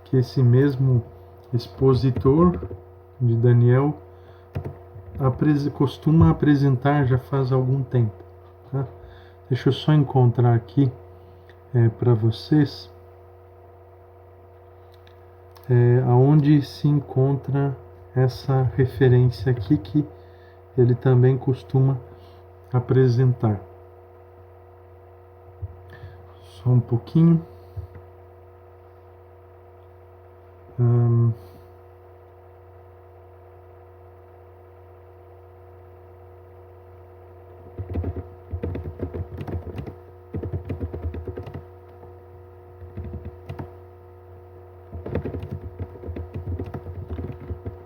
que esse mesmo expositor de Daniel costuma apresentar já faz algum tempo. Tá? Deixa eu só encontrar aqui para vocês aonde se encontra essa referência aqui que ele também costuma apresentar. Só um pouquinho.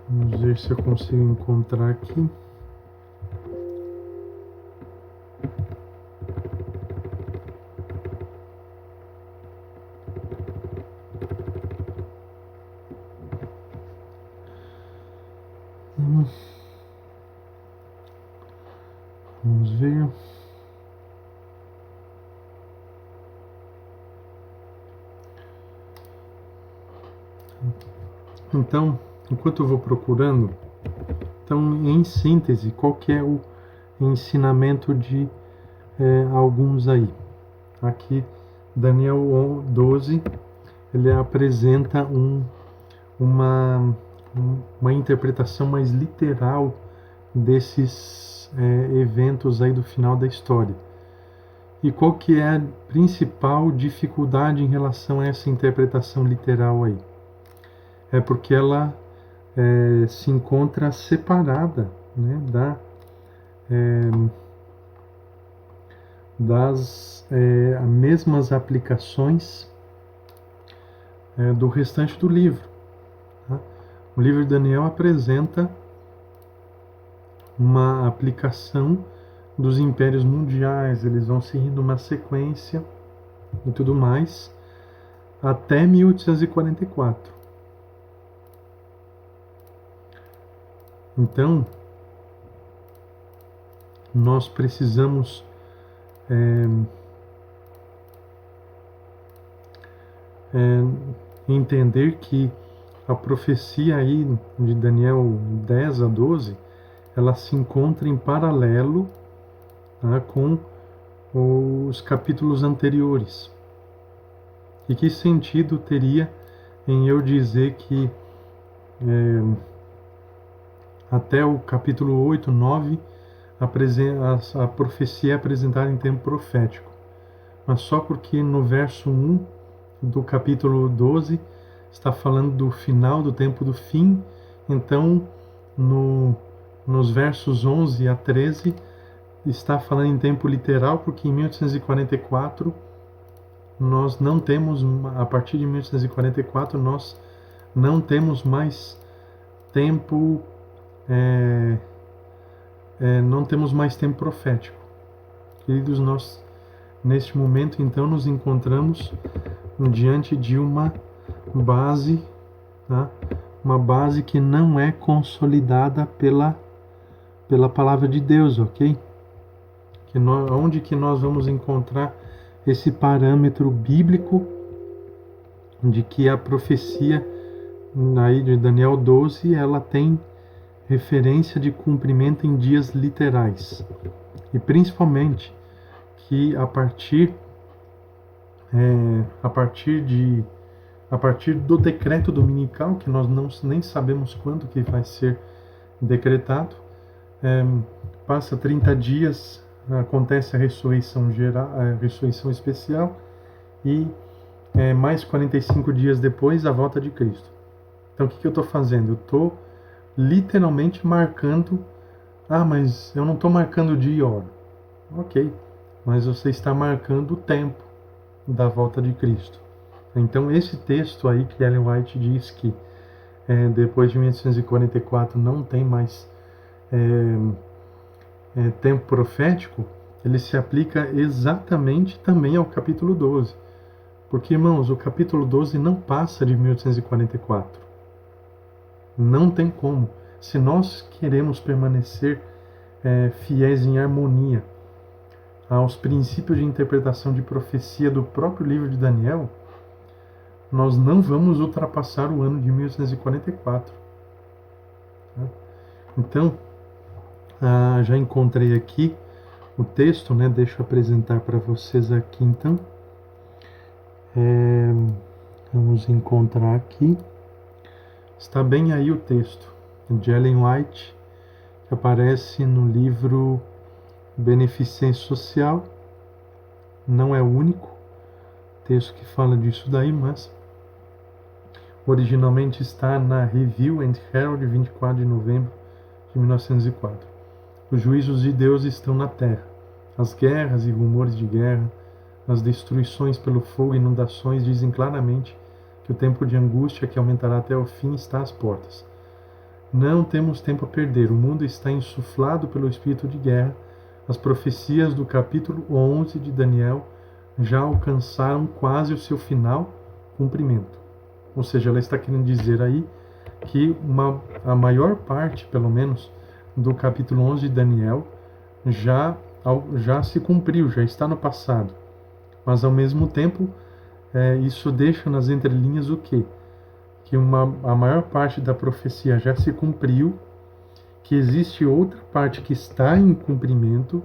Vamos ver se eu consigo encontrar aqui. Vamos ver. Então, enquanto eu vou procurando, então, em síntese, qual que é o ensinamento de alguns aí? Aqui, Daniel 12, ele apresenta uma interpretação mais literal desses eventos aí do final da história. E qual que é a principal dificuldade em relação a essa interpretação literal aí? É porque ela se encontra separada, né, das mesmas aplicações do restante do livro. Tá? O livro de Daniel apresenta uma aplicação dos impérios mundiais, eles vão seguindo uma sequência e tudo mais, até 1844. Então, nós precisamos entender que a profecia aí de Daniel 10 a 12, ela se encontra em paralelo, tá, com os capítulos anteriores. E que sentido teria em eu dizer que até o capítulo 8, 9, a profecia é apresentada em tempo profético. Mas só porque no verso 1 do capítulo 12 está falando do final do tempo do fim, então nos versos 11 a 13 está falando em tempo literal, porque em 1844 nós não temos, a partir de 1844 nós não temos mais tempo, não temos mais tempo profético. Queridos, nós neste momento então nos encontramos diante de uma base, tá, uma base que não é consolidada pela palavra de Deus, ok? Onde que nós vamos encontrar esse parâmetro bíblico de que a profecia aí de Daniel 12, ela tem referência de cumprimento em dias literais. E principalmente que a partir do decreto dominical, que nós nem sabemos quando que vai ser decretado, passa 30 dias, acontece a ressurreição geral, a ressurreição especial, e mais 45 dias depois a volta de Cristo. Então o que eu estou fazendo? Eu estou literalmente marcando. Mas eu não estou marcando dia e hora. Ok, mas você está marcando o tempo da volta de Cristo. Então esse texto aí que Ellen White diz que depois de 1844 não tem mais tempo profético, ele se aplica exatamente também ao capítulo 12. Porque, irmãos, o capítulo 12 não passa de 1844. Não tem como. Se nós queremos permanecer fiéis em harmonia aos princípios de interpretação de profecia do próprio livro de Daniel, nós não vamos ultrapassar o ano de 1844. Então, já encontrei aqui o texto, né? Deixa eu apresentar para vocês aqui então. Vamos encontrar aqui. Está bem aí o texto de Ellen White, que aparece no livro Beneficência Social. Não é o único texto que fala disso daí, mas originalmente está na Review and Herald, 24 de novembro de 1904. Os juízos de Deus estão na terra. As guerras e rumores de guerra, as destruições pelo fogo e inundações dizem claramente que o tempo de angústia que aumentará até o fim está às portas. Não temos tempo a perder. O mundo está insuflado pelo espírito de guerra. As profecias do capítulo 11 de Daniel já alcançaram quase o seu final cumprimento. Ou seja, ela está querendo dizer aí que a maior parte, pelo menos, do capítulo 11 de Daniel já se cumpriu, já está no passado. Mas, ao mesmo tempo, isso deixa nas entrelinhas o quê? Que a maior parte da profecia já se cumpriu, que existe outra parte que está em cumprimento,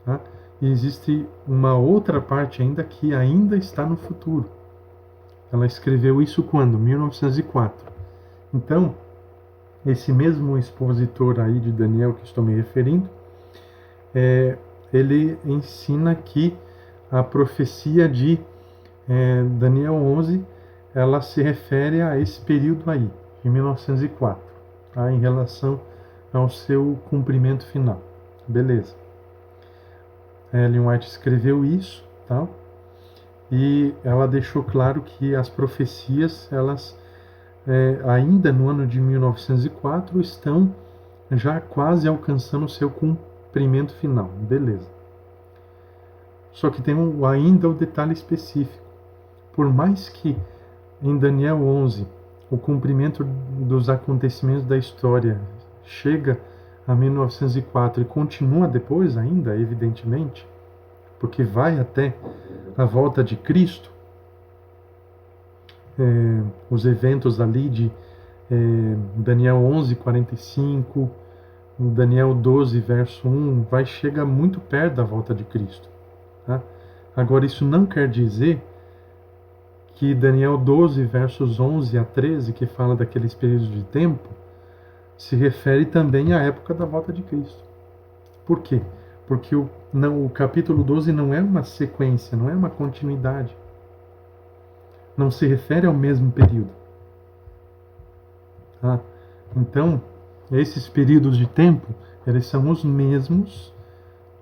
tá? E existe uma outra parte ainda que ainda está no futuro. Ela escreveu isso quando? 1904. Então, esse mesmo expositor aí de Daniel que estou me referindo, ele ensina que a profecia de Daniel 11, ela se refere a esse período aí, de 1904, tá? Em relação ao seu cumprimento final. Beleza. Ellen White escreveu isso, tá? E ela deixou claro que as profecias, elas ainda no ano de 1904 estão já quase alcançando o seu cumprimento final. Beleza. Só que tem ainda o detalhe específico. Por mais que em Daniel 11 o cumprimento dos acontecimentos da história chega a 1904 e continua depois ainda, evidentemente, porque vai até a volta de Cristo, os eventos ali de Daniel 11, 45, Daniel 12, verso 1, chega muito perto da volta de Cristo. Tá? Agora, isso não quer dizer que Daniel 12, versos 11 a 13, que fala daqueles períodos de tempo, se refere também à época da volta de Cristo. Por quê? Porque o capítulo 12 não é uma sequência, não é uma continuidade. Não se refere ao mesmo período. Tá? Então, esses períodos de tempo, eles são os mesmos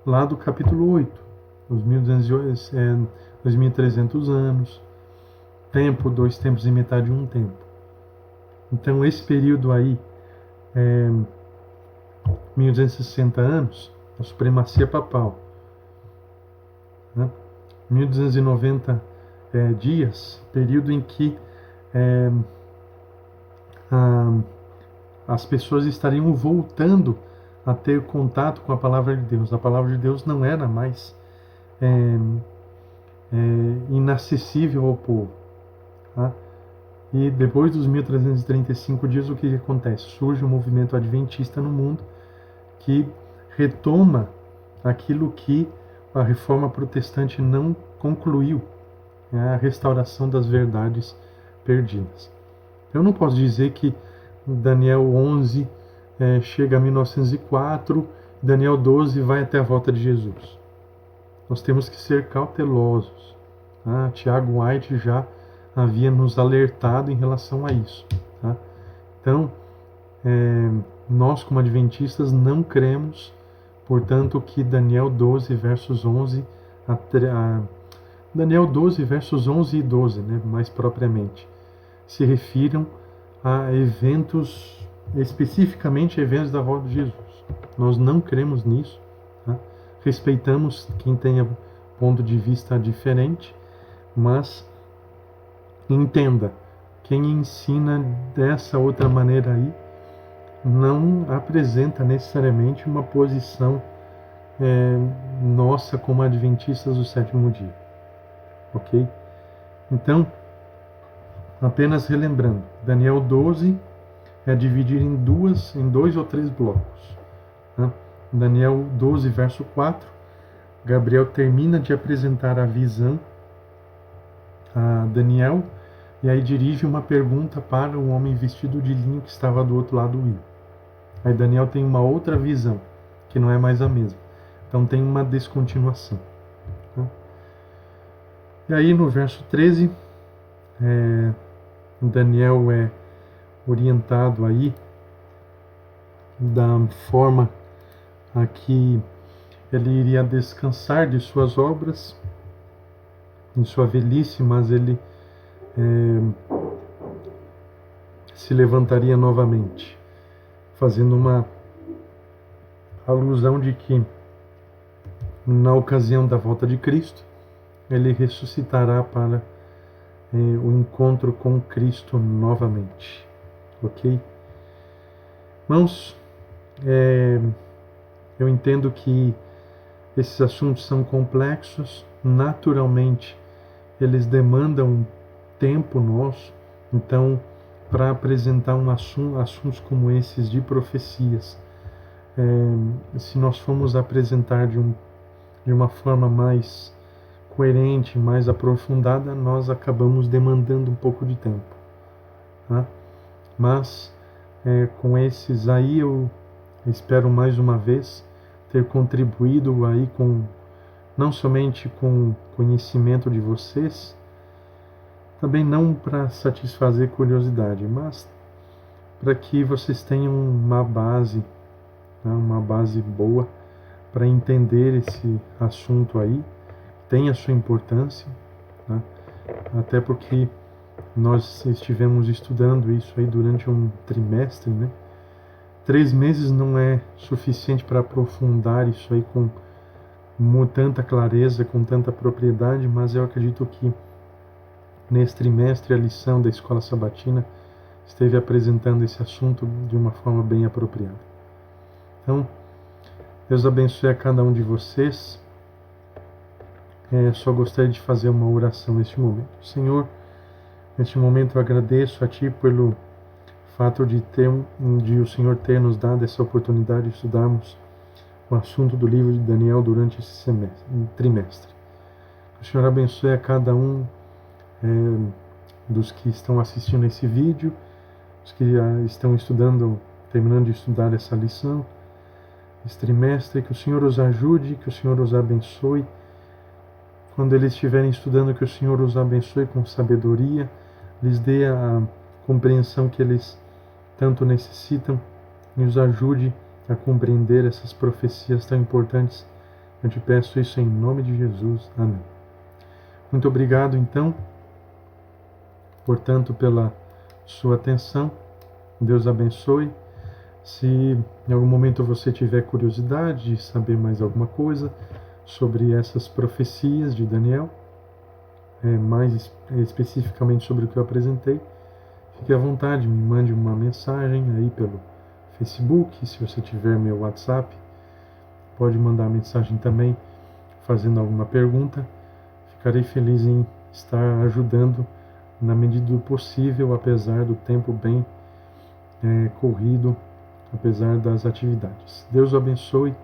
lá do capítulo 8. Os 2.300 anos, tempo, 2 tempos e metade, 1 tempo. Então, esse período aí, 1.260 anos, a supremacia papal. Né? 1.290 dias, período em que as pessoas estariam voltando a ter contato com a palavra de Deus. A palavra de Deus não era mais inacessível ao povo. Tá? E depois dos 1335 dias, o que acontece? Surge um movimento adventista no mundo que retoma aquilo que a reforma protestante não concluiu, a restauração das verdades perdidas. Eu não posso dizer que Daniel 11 chega a 1904, Daniel 12 vai até a volta de Jesus. Nós temos que ser cautelosos. Tiago White já havia nos alertado em relação a isso. Tá? Então, nós como adventistas não cremos, portanto, que Daniel 12 versos 11 Daniel 12 versos 11 e 12, né, mais propriamente, se refiram a eventos, especificamente eventos da volta de Jesus. Nós não cremos nisso. Tá? Respeitamos quem tenha ponto de vista diferente, mas entenda, quem ensina dessa outra maneira aí não apresenta necessariamente uma posição nossa como adventistas do sétimo dia. Ok? Então, apenas relembrando, Daniel 12 é dividido em dois ou três blocos. Né? Daniel 12, verso 4, Gabriel termina de apresentar a visão a Daniel, e aí dirige uma pergunta para o homem vestido de linho que estava do outro lado do rio. Aí Daniel tem uma outra visão, que não é mais a mesma. Então tem uma descontinuação. Tá? E aí no verso 13, Daniel é orientado aí da forma a que ele iria descansar de suas obras em sua velhice, mas ele se levantaria novamente, fazendo uma alusão de que na ocasião da volta de Cristo ele ressuscitará para o encontro com Cristo novamente. Ok? Irmãos, eu entendo que esses assuntos são complexos, naturalmente eles demandam tempo nosso, então para apresentar assuntos como esses de profecias, se nós formos apresentar de uma forma mais coerente, mais aprofundada, nós acabamos demandando um pouco de tempo. Tá? Mas com esses aí eu espero mais uma vez ter contribuído aí não somente com conhecimento de vocês, também não para satisfazer curiosidade, mas para que vocês tenham uma base, né, uma base boa para entender esse assunto aí, tem a sua importância, né, até porque nós estivemos estudando isso aí durante um trimestre, né? 3 meses não é suficiente para aprofundar isso aí com tanta clareza, com tanta propriedade, mas eu acredito que nesse trimestre a lição da Escola Sabatina esteve apresentando esse assunto de uma forma bem apropriada. Então, Deus abençoe a cada um de vocês. Só gostaria de fazer uma oração neste momento. Senhor, neste momento eu agradeço a Ti pelo fato de o Senhor ter nos dado essa oportunidade de estudarmos o assunto do livro de Daniel durante esse trimestre. Que o Senhor abençoe a cada um dos que estão assistindo esse vídeo, os que estão terminando de estudar essa lição, esse trimestre, que o Senhor os ajude, que o Senhor os abençoe. Quando eles estiverem estudando, que o Senhor os abençoe com sabedoria, lhes dê a compreensão que eles tanto necessitam e os ajude a compreender essas profecias tão importantes. Eu te peço isso em nome de Jesus. Amém. Muito obrigado, então, portanto, pela sua atenção. Deus abençoe. Se em algum momento você tiver curiosidade de saber mais alguma coisa sobre essas profecias de Daniel, mais especificamente sobre o que eu apresentei, fique à vontade, me mande uma mensagem aí pelo Facebook, se você tiver meu WhatsApp, pode mandar mensagem também, fazendo alguma pergunta. Ficarei feliz em estar ajudando na medida do possível, apesar do tempo bem corrido, apesar das atividades. Deus o abençoe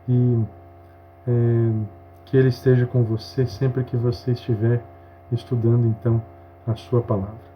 e que Ele esteja com você sempre que você estiver estudando, então, a sua palavra.